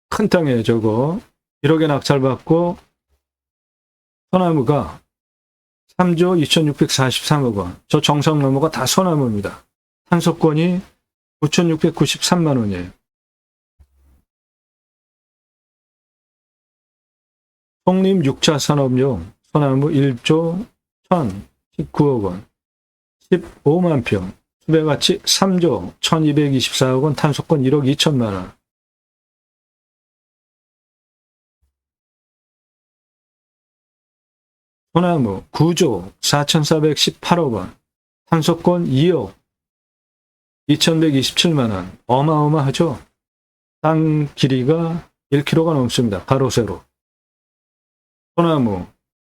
큰 땅에 저거 1억에 낙찰받고 소나무가 3조 2,643억 원. 저 정상 너머가 다 소나무입니다. 탄소권이 9,693만 원이에요. 송림 6차 산업용 소나무 1조 1,019억 원. 15만 평. 숲의 가치 3조 1,224억 원. 탄소권 1억 2천만 원. 소나무 9조 4,418억 원, 탄소권 2억 2,127만 원. 어마어마하죠? 땅 길이가 1km가 넘습니다. 가로 세로. 소나무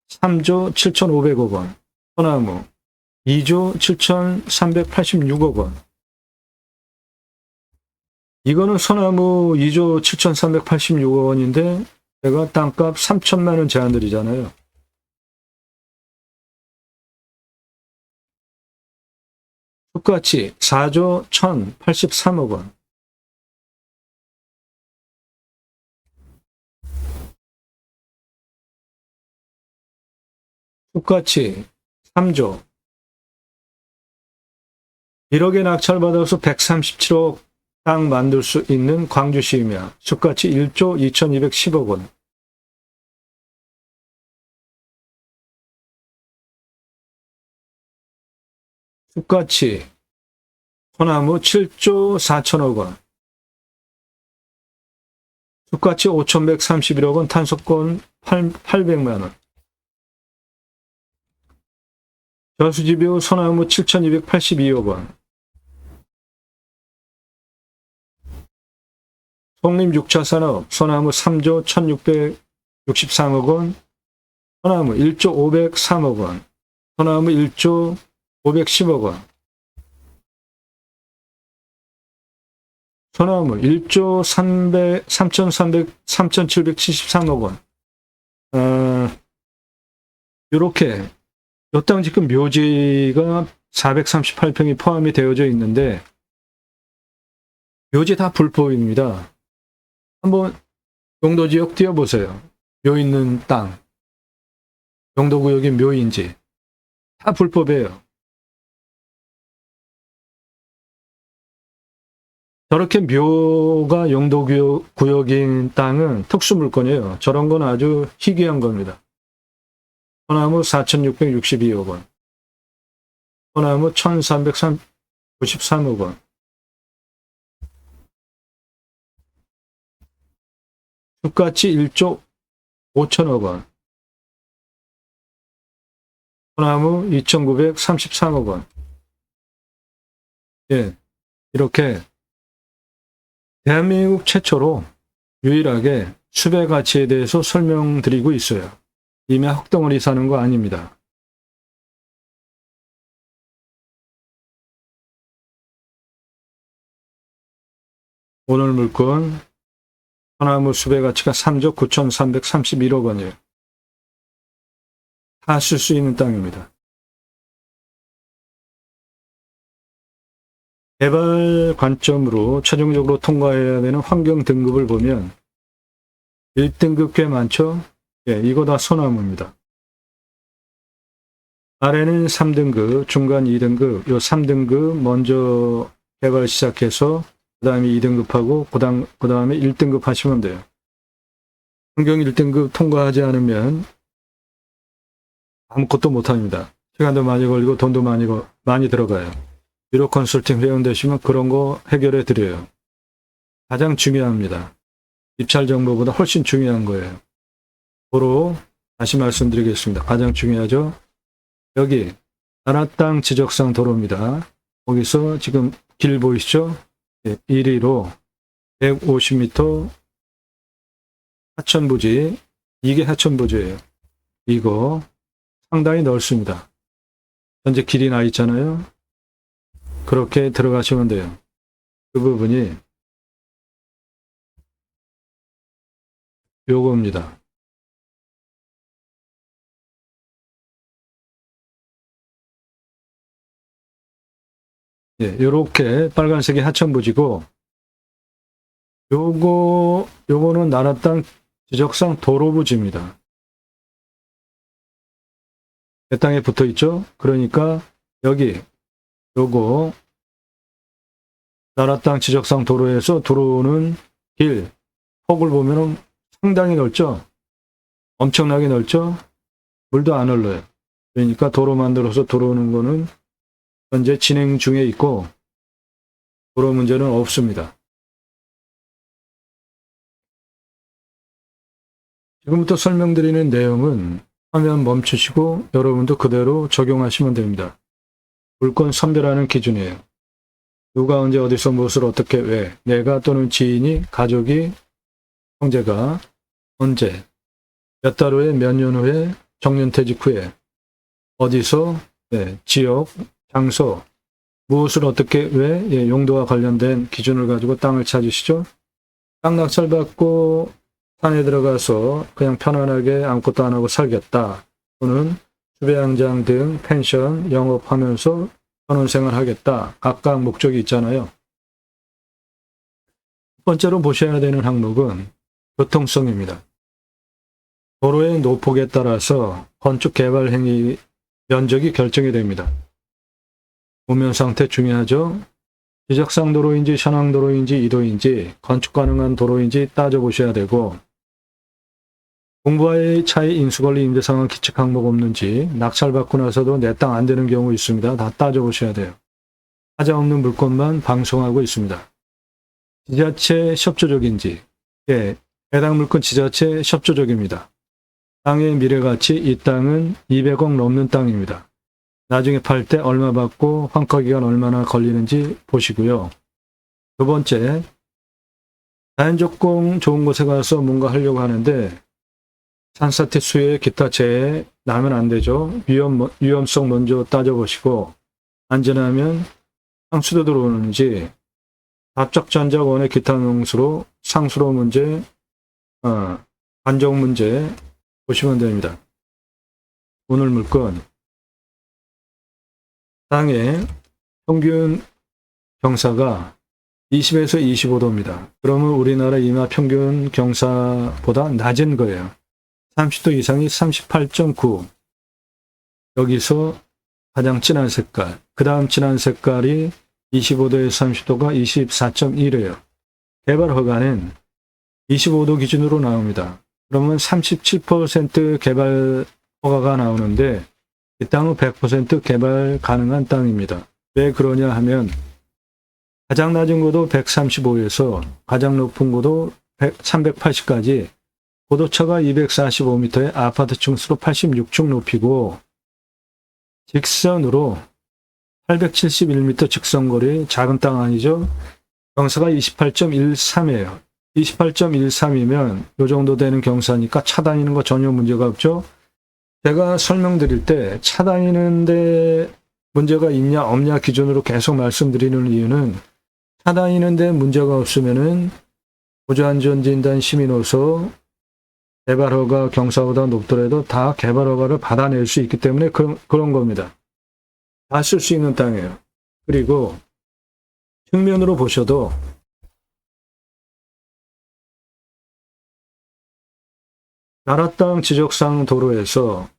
3조 7,500억 원, 소나무 2조 7,386억 원. 이거는 소나무 2조 7,386억 원인데 제가 땅값 3천만 원 제한드리잖아요. 숲가치 4조 1,083억 원. 숲가치 3조. 1억에 낙찰받아서 137억 땅 만들 수 있는 광주시이며 숲가치 1조 2,210억 원. 숲가치 소나무 7조 4천억 원. 숲가치 5,131억 원. 탄소권 800만 원. 저수지뷰 소나무 7,282억 원. 송림 6차 산업 소나무 3조 1,663억 원. 소나무 1조 503억 원. 소나무 1조 510억 원. 소나무 1조 3,773억 원. 이렇게 이 땅 지금 묘지가 438평이 포함이 되어져 있는데 묘지 다 불법입니다. 한번 용도지역 띄워보세요. 묘 있는 땅. 용도구역이 묘인지 다 불법이에요. 저렇게 묘가 용도구역인 땅은 특수물건이에요. 저런 건 아주 희귀한 겁니다. 소나무 4,662억 원. 소나무 1,393억 원. 숲가치 1조 5천억 원. 소나무 2,933억 원. 예, 이렇게 대한민국 최초로 유일하게 숲의 가치에 대해서 설명드리고 있어요. 이미 헛덩어리 사는 거 아닙니다. 오늘 물건 소나무 숲의 가치가 3조 9,331억 원이에요. 다 쓸 수 있는 땅입니다. 개발 관점으로 최종적으로 통과해야 되는 환경 등급을 보면 1등급 꽤 많죠? 예, 이거 다 소나무입니다. 아래는 3등급, 중간 2등급, 요 3등급 먼저 개발 시작해서 그 다음에 2등급하고 그 다음에 1등급 하시면 돼요. 환경 1등급 통과하지 않으면 아무것도 못합니다. 시간도 많이 걸리고 돈도 많이 들어가요. 유로 컨설팅 회원 되시면 그런 거 해결해 드려요. 가장 중요합니다. 입찰 정보보다 훨씬 중요한 거예요. 도로 다시 말씀드리겠습니다. 가장 중요하죠. 여기 나라 땅 지적상 도로입니다. 거기서 지금 길 보이시죠? 1위로 150m 하천부지, 이게 하천부지예요. 이거 상당히 넓습니다. 현재 길이 나 있잖아요. 그렇게 들어가시면 돼요. 그 부분이 요겁니다. 예, 요렇게 빨간색이 하천부지고, 요거는 나라 땅 지적상 도로부지입니다. 내 땅에 붙어 있죠? 그러니까 여기 요거 나라 땅 지적상 도로에서 들어오는 길, 폭을 보면은 상당히 넓죠? 엄청나게 넓죠? 물도 안 흘러요. 그러니까 도로 만들어서 들어오는 거는 현재 진행 중에 있고, 도로 문제는 없습니다. 지금부터 설명드리는 내용은 화면 멈추시고 여러분도 그대로 적용하시면 됩니다. 물건 선별하는 기준이에요. 누가 언제 어디서 무엇을 어떻게 왜, 내가 또는 지인이, 가족이, 형제가 언제, 몇 달 후에, 몇 년 후에, 정년퇴직 후에, 어디서, 지역, 장소, 무엇을 어떻게 왜, 용도와 관련된 기준을 가지고 땅을 찾으시죠. 땅 낙찰받고 산에 들어가서 그냥 편안하게 아무것도 안 하고 살겠다. 또는 주배양장 등 펜션 영업하면서 전원생활 하겠다. 각각 목적이 있잖아요. 첫 번째로 보셔야 되는 항목은 교통성입니다. 도로의 노폭에 따라서 건축 개발 행위 면적이 결정이 됩니다. 도면 상태 중요하죠. 지적상 도로인지 현황 도로인지 이도인지 건축 가능한 도로인지 따져보셔야 되고, 공부와의 차이, 인수관리, 임대상황, 기책 항목 없는지, 낙찰받고 나서도 내 땅 안 되는 경우 있습니다. 다 따져보셔야 돼요. 하자 없는 물건만 방송하고 있습니다. 지자체 협조적인지, 해당 물건 지자체 협조적입니다. 땅의 미래가치, 이 땅은 200억 넘는 땅입니다. 나중에 팔 때 얼마 받고 환가기간 얼마나 걸리는지 보시고요. 두 번째, 자연조건 좋은 곳에 가서 뭔가 하려고 하는데 산사태 수해 기타 재해 나면 안 되죠. 위험성 먼저 따져보시고, 안전하면 상수도 들어오는지, 합작전자원의 기타 명수로 상수로 문제, 관정 문제 보시면 됩니다. 오늘 물건 땅의 평균 경사가 20에서 25도입니다. 그러면 우리나라 인하 평균 경사보다 낮은 거예요. 30도 이상이 38.9. 여기서 가장 진한 색깔, 그 다음 진한 색깔이 25도에서 30도가 24.1이에요. 개발 허가는 25도 기준으로 나옵니다. 그러면 37% 개발 허가가 나오는데 이 땅은 100% 개발 가능한 땅입니다. 왜 그러냐 하면 가장 낮은 고도 135에서 가장 높은 고도 380까지 고도차가 245m의 아파트 층수로 86층 높이고, 직선으로 871m 직선거리, 작은 땅 아니죠? 경사가 28.13이에요. 28.13이면 이 정도 되는 경사니까 차 다니는 거 전혀 문제가 없죠? 제가 설명드릴 때 차 다니는데 문제가 있냐 없냐 기준으로 계속 말씀드리는 이유는, 차 다니는데 문제가 없으면은 보조안전진단 시민호소 개발허가 경사보다 높더라도 다 개발허가를 받아낼 수 있기 때문에 그런 겁니다. 다 쓸 수 있는 땅이에요. 그리고 측면으로 보셔도 나라 땅 지적상 도로에서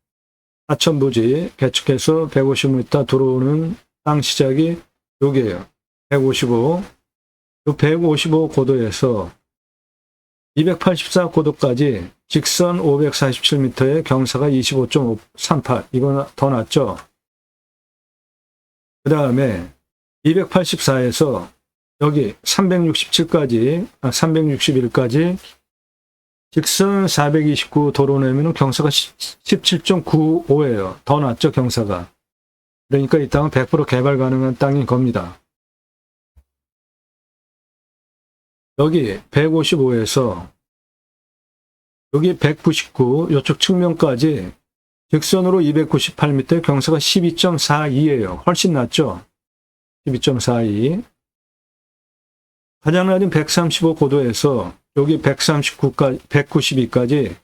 하천부지 개측해서 150m 들어오는 땅 시작이 여기에요. 155. 그 155 고도에서 284 고도까지 직선 547m의 경사가 25.38. 이건 더 낮죠? 그 다음에 284에서 여기 361까지 직선 429 도로 내면은 경사가 17.95예요. 더 낮죠, 경사가. 그러니까 이 땅은 100% 개발 가능한 땅인 겁니다. 여기 155에서 여기 199, 이쪽 측면까지 직선으로 298m, 경사가 12.42예요. 훨씬 낮죠? 12.42. 가장 낮은 135 고도에서 여기 139까지, 192까지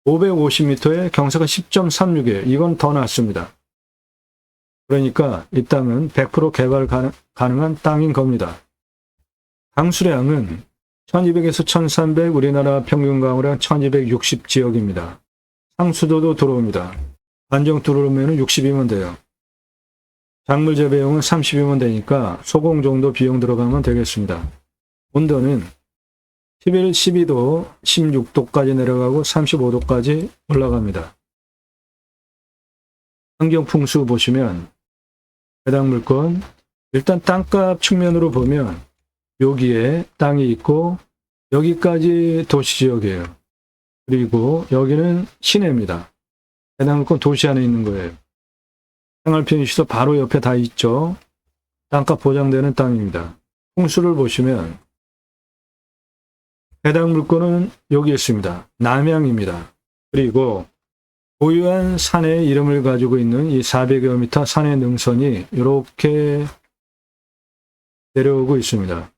550m에 경사가 10.36이에요. 이건 더 낮습니다. 그러니까 이 땅은 100% 개발 가능한 땅인 겁니다. 강수량은 1200에서 1300, 우리나라 평균 강우량 1260 지역입니다. 상수도도 들어옵니다. 관정 들어오면 60이면 돼요. 작물 재배용은 30이면 되니까 소공 정도 비용 들어가면 되겠습니다. 온도는 11, 12도, 16도까지 내려가고 35도까지 올라갑니다. 환경풍수 보시면 해당 물건, 일단 땅값 측면으로 보면 여기에 땅이 있고 여기까지 도시지역이에요. 그리고 여기는 시내입니다. 해당 물건 도시 안에 있는 거예요. 생활편의시설 바로 옆에 다 있죠. 땅값 보장되는 땅입니다. 풍수를 보시면 해당 물건은 여기 있습니다. 남양입니다. 그리고 고유한 산의 이름을 가지고 있는 이 400여 미터 산의 능선이 이렇게 내려오고 있습니다.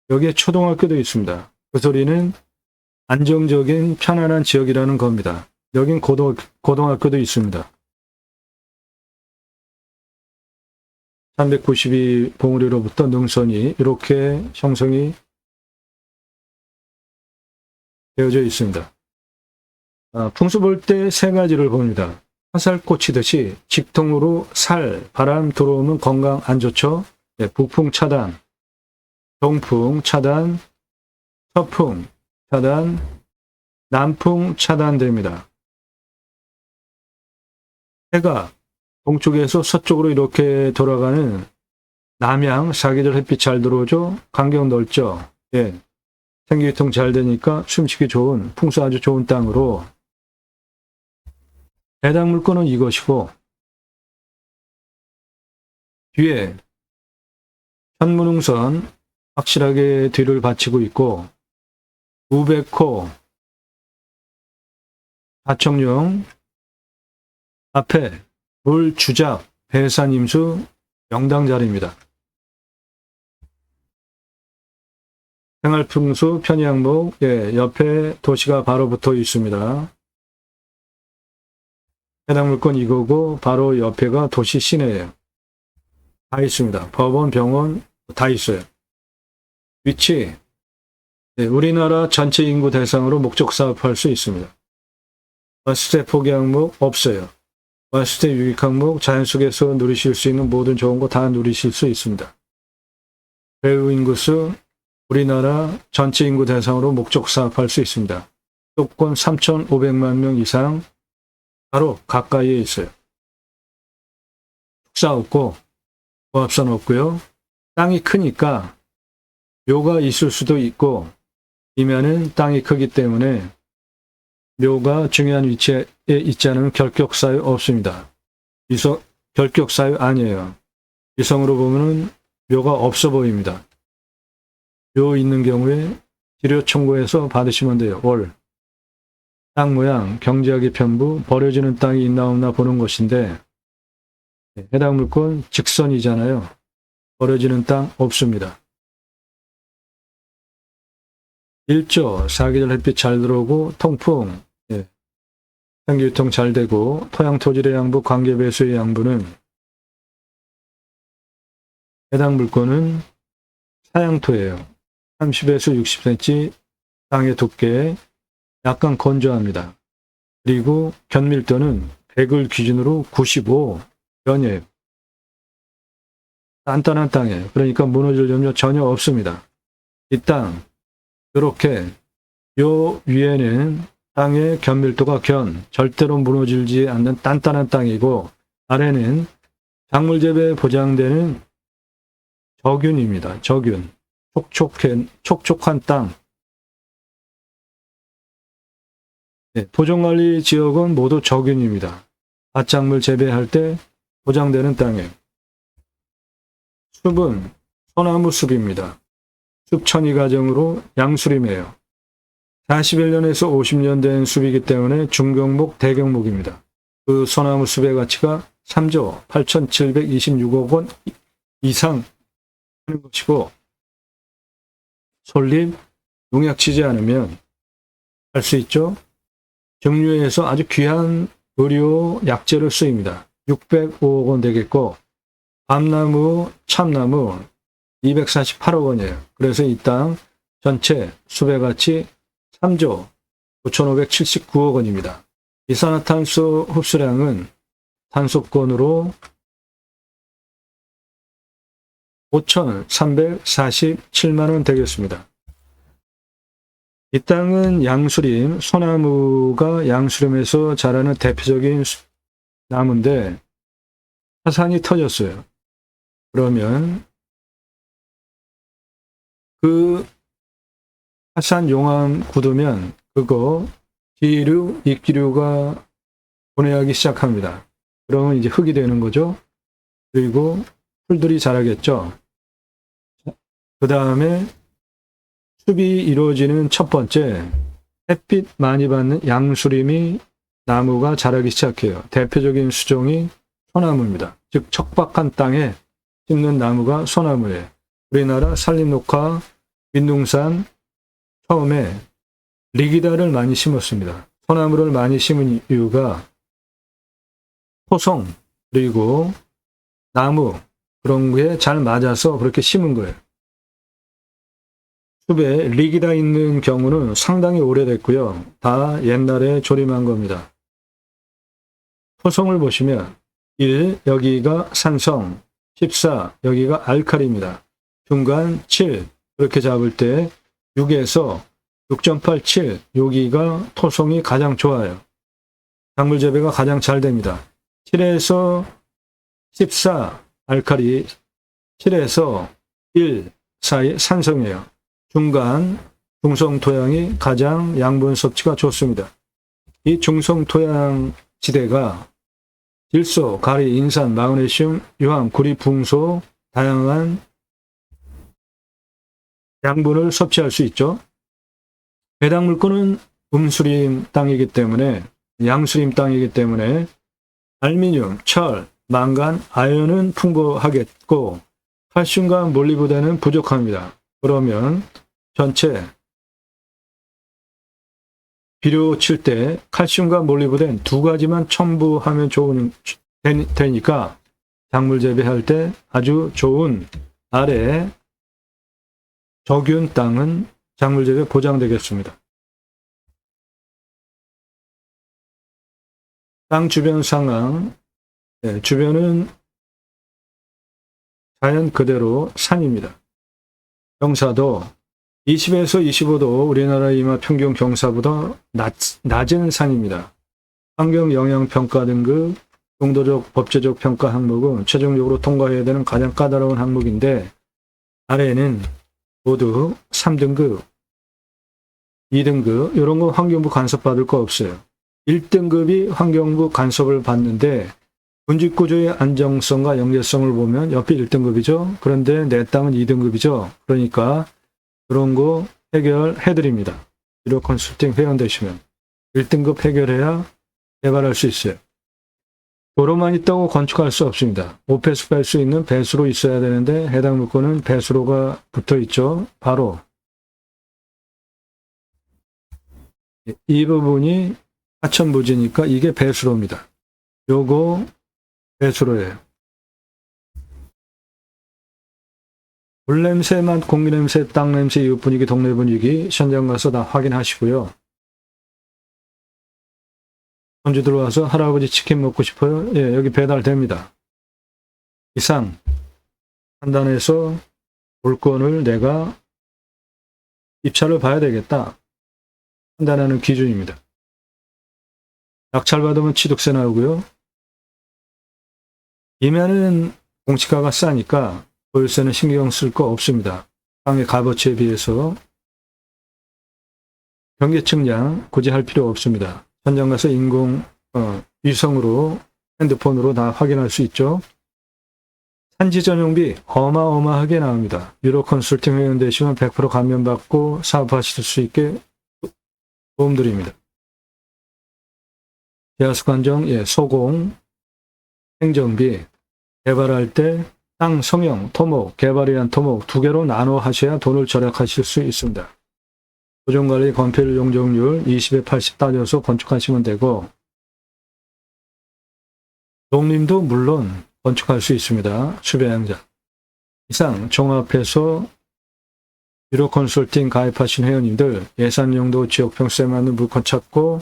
여기에 초등학교도 있습니다. 그 소리는 안정적인 편안한 지역이라는 겁니다. 여긴 고등학교도 있습니다. 392 봉우리로부터 능선이 이렇게 형성이 되어져 있습니다. 풍수 볼 때 세 가지를 봅니다. 화살 꽂히듯이 직통으로 바람 들어오면 건강 안 좋죠. 네, 북풍 차단, 동풍 차단, 서풍 차단, 남풍 차단됩니다. 해가 동쪽에서 서쪽으로 이렇게 돌아가는 남양, 사계절 햇빛 잘 들어오죠? 간격 넓죠? 예. 생기유통 잘 되니까 숨쉬기 좋은, 풍수 아주 좋은 땅으로 해당 물건은 이것이고, 뒤에 현무능선 확실하게 뒤를 받치고 있고, 우백호, 하청룡, 앞에 물주작, 배산임수, 명당자리입니다. 생활풍수, 편의항목, 예, 옆에 도시가 바로 붙어 있습니다. 해당 물건 이거고 바로 옆에가 도시 시내예요. 다 있습니다. 법원, 병원 다 있어요. 위치, 네, 우리나라 전체 인구 대상으로 목적 사업할 수 있습니다. 와수대 포기 항목 없어요. 와수대 유익 항목, 자연 속에서 누리실 수 있는 모든 좋은 거 다 누리실 수 있습니다. 배후 인구수, 우리나라 전체 인구 대상으로 목적 사업할 수 있습니다. 수도권 3,500만 명 이상 바로 가까이에 있어요. 축사 없고 고압선 없고요. 땅이 크니까 묘가 있을 수도 있고 이면은 땅이 크기 때문에 묘가 중요한 위치에 있지 않으면 결격사유 없습니다. 결격사유 아니에요. 이성으로 보면은 묘가 없어 보입니다. 묘 있는 경우에 지료 청구해서 받으시면 돼요. 월. 땅 모양, 경제학의 편부, 버려지는 땅이 있나 없나 보는 것인데 해당 물건 직선이잖아요. 버려지는 땅 없습니다. 일조, 사계절 햇빛 잘 들어오고 통풍, 예. 생기유통 잘 되고 토양 토질의 양부, 관계 배수의 양부는 해당 물건은 사양토예요. 30에서 60cm 땅의 두께, 약간 건조합니다. 그리고 견밀도는 100을 기준으로 95견이에요. 단단한 땅이에요. 그러니까 무너질 염려 전혀 없습니다. 이 땅, 이렇게 요 위에는 땅의 견밀도가 절대로 무너지지 않는 단단한 땅이고, 아래는 작물 재배에 보장되는 저균입니다. 저균. 촉촉한 땅. 네, 보존관리 지역은 모두 저균입니다. 밭작물 재배할 때 보장되는 땅에. 숲은 소나무 숲입니다. 숲 천이 과정으로 양수림이에요. 41년에서 50년 된 숲이기 때문에 중경목, 대경목입니다. 그 소나무 숲의 가치가 3조 8,726억 원 이상 하는 것이고, 솔잎, 농약 치지 않으면 할 수 있죠. 정류에서 아주 귀한 의료 약재로 쓰입니다. 605억 원 되겠고, 밤나무, 참나무 248억 원이에요. 그래서 이 땅 전체 숲의 가치 3조 5,579억 원입니다. 이산화탄소 흡수량은 탄소권으로 5,347만 원 되겠습니다. 이 땅은 양수림, 소나무가 양수림에서 자라는 대표적인 나무인데 화산이 터졌어요. 그러면 그 화산 용암 굳으면 그거 기류, 입기류가 분해하기 시작합니다. 그러면 이제 흙이 되는 거죠. 그리고 풀들이 자라겠죠. 그 다음에 숲이 이루어지는 첫 번째, 햇빛 많이 받는 양수림이 나무가 자라기 시작해요. 대표적인 수종이 소나무입니다. 즉 척박한 땅에 심는 나무가 소나무예요. 우리나라 산림녹화, 민둥산 처음에 리기다를 많이 심었습니다. 소나무를 많이 심은 이유가 토성 그리고 나무 그런 게 잘 맞아서 그렇게 심은 거예요. 숲에 리기다 있는 경우는 상당히 오래됐고요. 다 옛날에 조림한 겁니다. 토성을 보시면 1, 여기가 산성, 14, 여기가 알칼리입니다. 중간 7, 그렇게 잡을 때 6에서 6.87, 여기가 토성이 가장 좋아요. 작물 재배가 가장 잘 됩니다. 7에서 14, 알칼리, 7에서 1 사이 산성이에요. 중간 중성 토양이 가장 양분 섭취가 좋습니다. 이 중성 토양 지대가 질소, 가리, 인산, 마그네슘, 유황, 구리, 붕소 다양한 양분을 섭취할 수 있죠. 배당 물권은 음수림 땅이기 때문에 양수림 땅이기 때문에 알미늄, 철, 망간, 아연은 풍부하겠고 칼슘과 몰리브덴은 부족합니다. 그러면 전체 비료 칠 때 칼슘과 몰리브덴 두 가지만 첨부하면 되니까 작물 재배할 때 아주 좋은 아래 저균 땅은 작물 재배 보장되겠습니다. 땅 주변 상황, 주변은 자연 그대로 산입니다. 경사도 20에서 25도 우리나라 이마 평균 경사보다 낮은 산입니다. 환경영향평가 등급, 용도적 법제적 평가 항목은 최종적으로 통과해야 되는 가장 까다로운 항목인데 아래에는 모두 3등급, 2등급 이런 거 환경부 간섭 받을 거 없어요. 1등급이 환경부 간섭을 받는데 군집구조의 안정성과 연계성을 보면 옆에 1등급이죠. 그런데 내 땅은 2등급이죠. 그러니까 그런 거 해결해 드립니다. 비료 컨설팅 회원 되시면 1등급 해결해야 개발할 수 있어요. 도로만 있다고 건축할 수 없습니다. 오폐수 뺄 수 있는 배수로 있어야 되는데 해당 물건은 배수로가 붙어 있죠. 바로 이 부분이 하천부지니까 이게 배수로입니다. 요거 배수로예요. 물냄새, 맛, 공기냄새, 땅냄새, 이웃 분위기, 동네 분위기 현장 가서 다 확인하시고요. 손주 들어와서 할아버지 치킨 먹고 싶어요? 예, 여기 배달됩니다. 이상 판단해서 물건을 내가 입찰을 봐야 되겠다. 판단하는 기준입니다. 낙찰받으면 취득세 나오고요. 임야는 공시가가 싸니까 보유세는 신경 쓸 거 없습니다. 땅의 값어치에 비해서 경계 측량 굳이 할 필요 없습니다. 현장 가서 위성으로 핸드폰으로 다 확인할 수 있죠. 산지 전용비 어마어마하게 나옵니다. 유로 컨설팅 회원 되시면 100% 감면받고 사업하실 수 있게 도움드립니다. 계약서 관정, 소공, 행정비, 개발할 때 땅 성형, 토목, 개발에 의한 토목 두 개로 나눠 하셔야 돈을 절약하실 수 있습니다. 보존관리 건폐율 용적률 20에 80 따져서 건축하시면 되고 농림도 물론 건축할 수 있습니다. 수배양자. 이상 종합해서 유로 컨설팅 가입하신 회원님들 예산용도 지역평수에 맞는 물건 찾고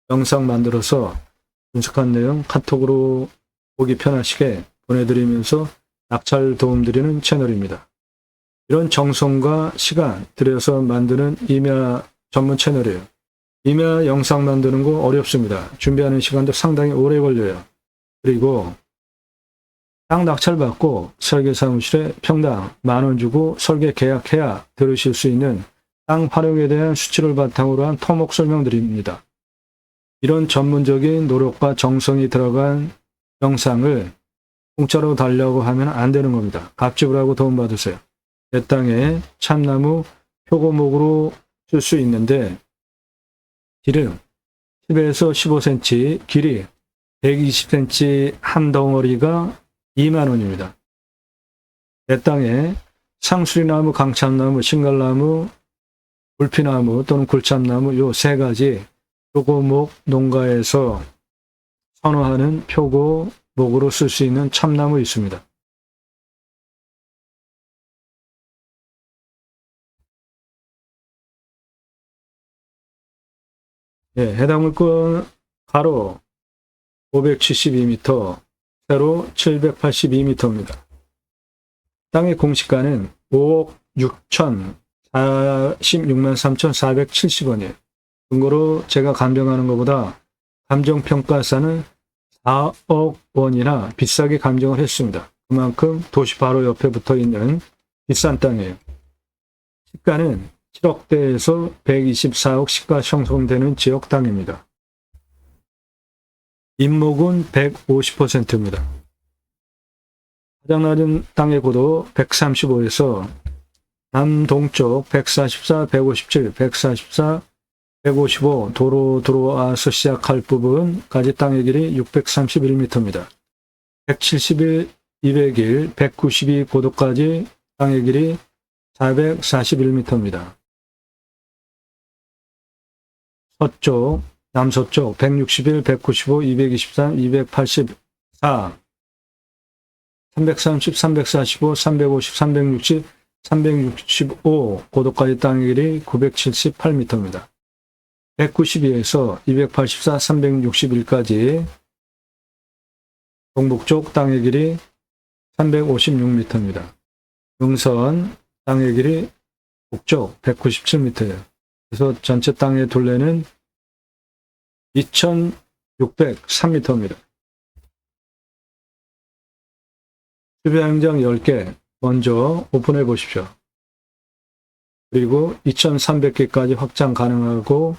영상 만들어서 분석한 내용 카톡으로 보기 편하시게 보내드리면서 낙찰 도움드리는 채널입니다. 이런 정성과 시간 들여서 만드는 임야 전문 채널이에요. 임야 영상 만드는 거 어렵습니다. 준비하는 시간도 상당히 오래 걸려요. 그리고 땅 낙찰 받고 설계사무실에 평당 10,000원 주고 설계 계약해야 들으실 수 있는 땅 활용에 대한 수치를 바탕으로 한 토목 설명드립니다. 이런 전문적인 노력과 정성이 들어간 영상을 공짜로 달라고 하면 안 되는 겁니다. 값집을 하고 도움받으세요. 내 땅에 참나무 표고목으로 쓸 수 있는데 길은 10에서 15cm, 길이 120cm 한 덩어리가 20,000원입니다. 내 땅에 상수리나무, 강참나무, 신갈나무, 불피나무 또는 굴참나무 요 세 가지 표고목 농가에서 선호하는 표고목으로 쓸 수 있는 참나무 있습니다. 해당 물건 가로 572m, 세로 782m입니다. 땅의 공시가는 5억 6,046만 3,470원이에요. 근거로 제가 감정하는 것보다 감정평가사는 4억 원이나 비싸게 감정을 했습니다. 그만큼 도시 바로 옆에 붙어 있는 비싼 땅이에요. 시가는 7억대에서 124억 시가 형성되는 지역 땅입니다. 인목은 150%입니다. 가장 낮은 땅의 고도 135에서 남동쪽 144, 157, 144, 155 도로 들어와서 시작할 부분까지 땅의 길이 631m입니다. 171, 201, 192 고도까지 땅의 길이 441m입니다. 서쪽, 남서쪽 161, 195, 223, 284, 330, 345, 350, 360, 365 고도까지 땅의 길이 978m입니다. 192에서 284, 361까지 동북쪽 땅의 길이 356m입니다. 능선 땅의 길이 북쪽 197m예요. 그래서 전체 땅의 둘레는 2603m입니다. 수배양장 10개 먼저 오픈해 보십시오. 그리고 2300개까지 확장 가능하고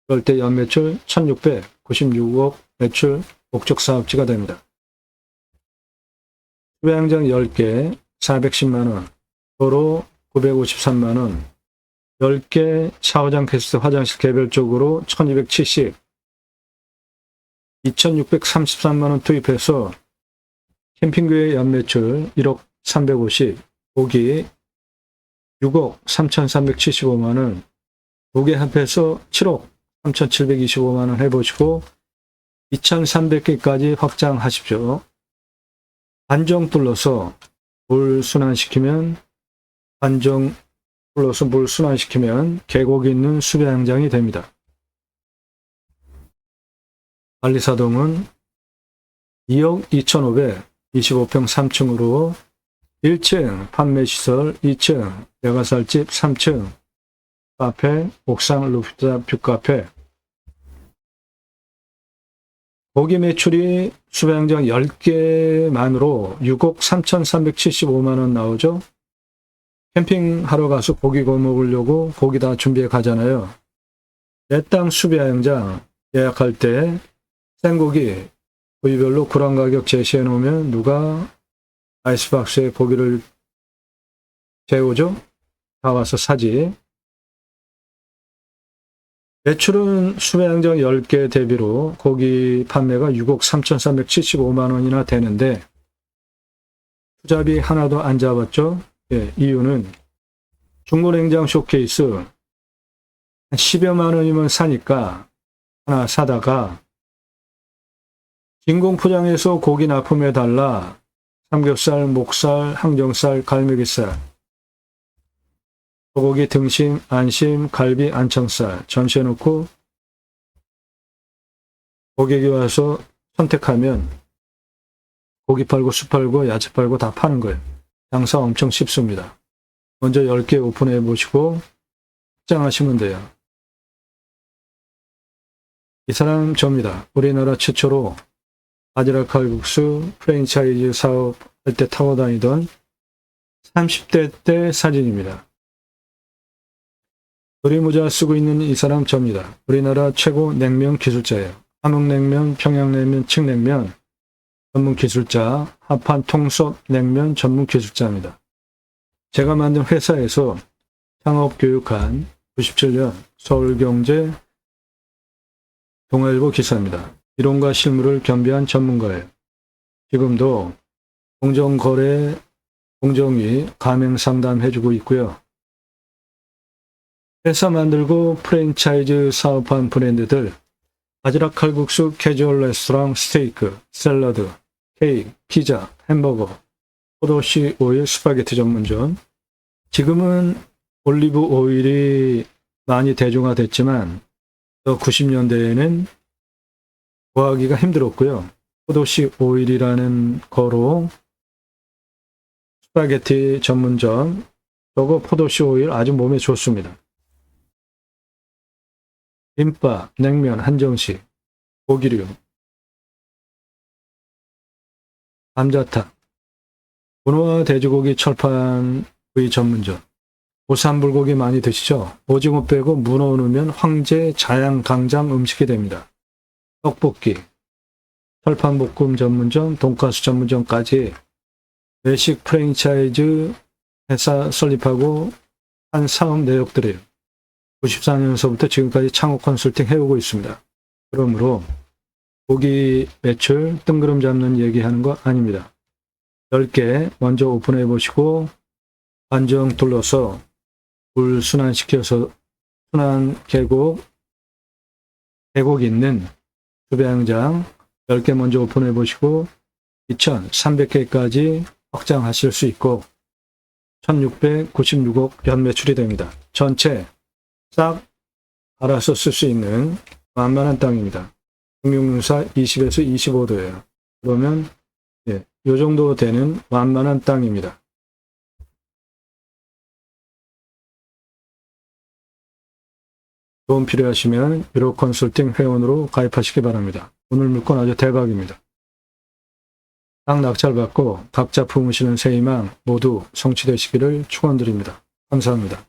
그럴 때 연매출 1696억 매출 목적 사업지가 됩니다. 수배양장 10개 410만원, 도로 953만원, 10개 샤워장 캐스트 화장실 개별적으로 1270, 2633만원 투입해서 캠핑교회 연매출 1억 350, 고기 6억 3375만원, 두 개 합해서 7억 3725만원 해보시고 2300개까지 확장하십시오. 관정 뚫러서 물 순환시키면 계곡이 있는 수배양장이 됩니다. 관리사동은 2억 2,500, 25평 3층으로 1층 판매시설, 2층 내가살집, 3층 카페, 옥상 루프탑 뷰카페, 고기 매출이 수배양장 10개만으로 6억 3,375만 원 나오죠. 캠핑하러 가서 고기 구워 먹으려고 고기 다 준비해 가잖아요. 내 땅 수배양장 예약할 때 생고기 부위별로 그람 가격 제시해 놓으면 누가 아이스박스에 고기를 재우죠? 다 와서 사지. 매출은 수배양장 10개 대비로 고기 판매가 6억 3,375만 원이나 되는데 투자비 하나도 안 잡았죠. 예, 이유는 중고냉장 쇼케이스 한 10여만 원이면 사니까 하나 사다가 진공포장해서 고기 납품해 달라. 삼겹살, 목살, 항정살, 갈매기살, 소고기 등심, 안심, 갈비, 안청살 전시해 놓고 고객이 와서 선택하면 고기 팔고 술 팔고 야채 팔고 다 파는 거예요. 장사 엄청 쉽습니다. 먼저 10개 오픈해 보시고 확장하시면 돼요. 이 사람 저입니다. 우리나라 최초로 바지락 칼국수 프랜차이즈 사업할 때 타고 다니던 30대 때 사진입니다. 조리모자 쓰고 있는 이 사람 저입니다. 우리나라 최고 냉면 기술자예요. 함흥냉면, 평양냉면, 칡냉면 전문 기술자, 하판 통섭 냉면 전문 기술자입니다. 제가 만든 회사에서 창업 교육한 97년 서울경제 동아일보 기사입니다. 이론과 실무를 겸비한 전문가예요. 지금도 공정거래, 공정위, 가맹상담 해주고 있고요. 회사 만들고 프랜차이즈 사업한 브랜드들 바지락 칼국수, 캐주얼 레스토랑, 스테이크, 샐러드, 케이크, 피자, 햄버거, 포도씨 오일, 스파게티 전문점. 지금은 올리브 오일이 많이 대중화됐지만 90년대에는 구하기가 힘들었고요. 포도씨 오일이라는 거로 스파게티 전문점, 저거 포도씨 오일 아주 몸에 좋습니다. 김밥, 냉면, 한정식, 고기류, 감자탕, 문어와 돼지고기 철판 부위 전문점. 보쌈불고기 많이 드시죠? 오징어 빼고 문어 넣으면 황제, 자양, 강장 음식이 됩니다. 떡볶이, 철판볶음 전문점, 돈가스 전문점까지 외식 프랜차이즈 회사 설립하고 한 사업 내역들이에요. 94년서부터 지금까지 창업 컨설팅 해오고 있습니다. 그러므로 고기 매출 뜬구름 잡는 얘기하는 거 아닙니다. 10개 먼저 오픈해 보시고 반정 둘러서 물 순환시켜서 순환 계곡 있는 수배양장 10개 먼저 오픈해 보시고 2,300개까지 확장하실 수 있고 1,696억 연매출이 됩니다. 전체 싹 알아서 쓸 수 있는 만만한 땅입니다. 금융유사 20에서 25도예요. 그러면 이 정도 되는 만만한 땅입니다. 도움 필요하시면 유로 컨설팅 회원으로 가입하시기 바랍니다. 오늘 물건 아주 대박입니다. 땅 낙찰받고 각자 품으시는 새 희망 모두 성취되시기를 축원드립니다. 감사합니다.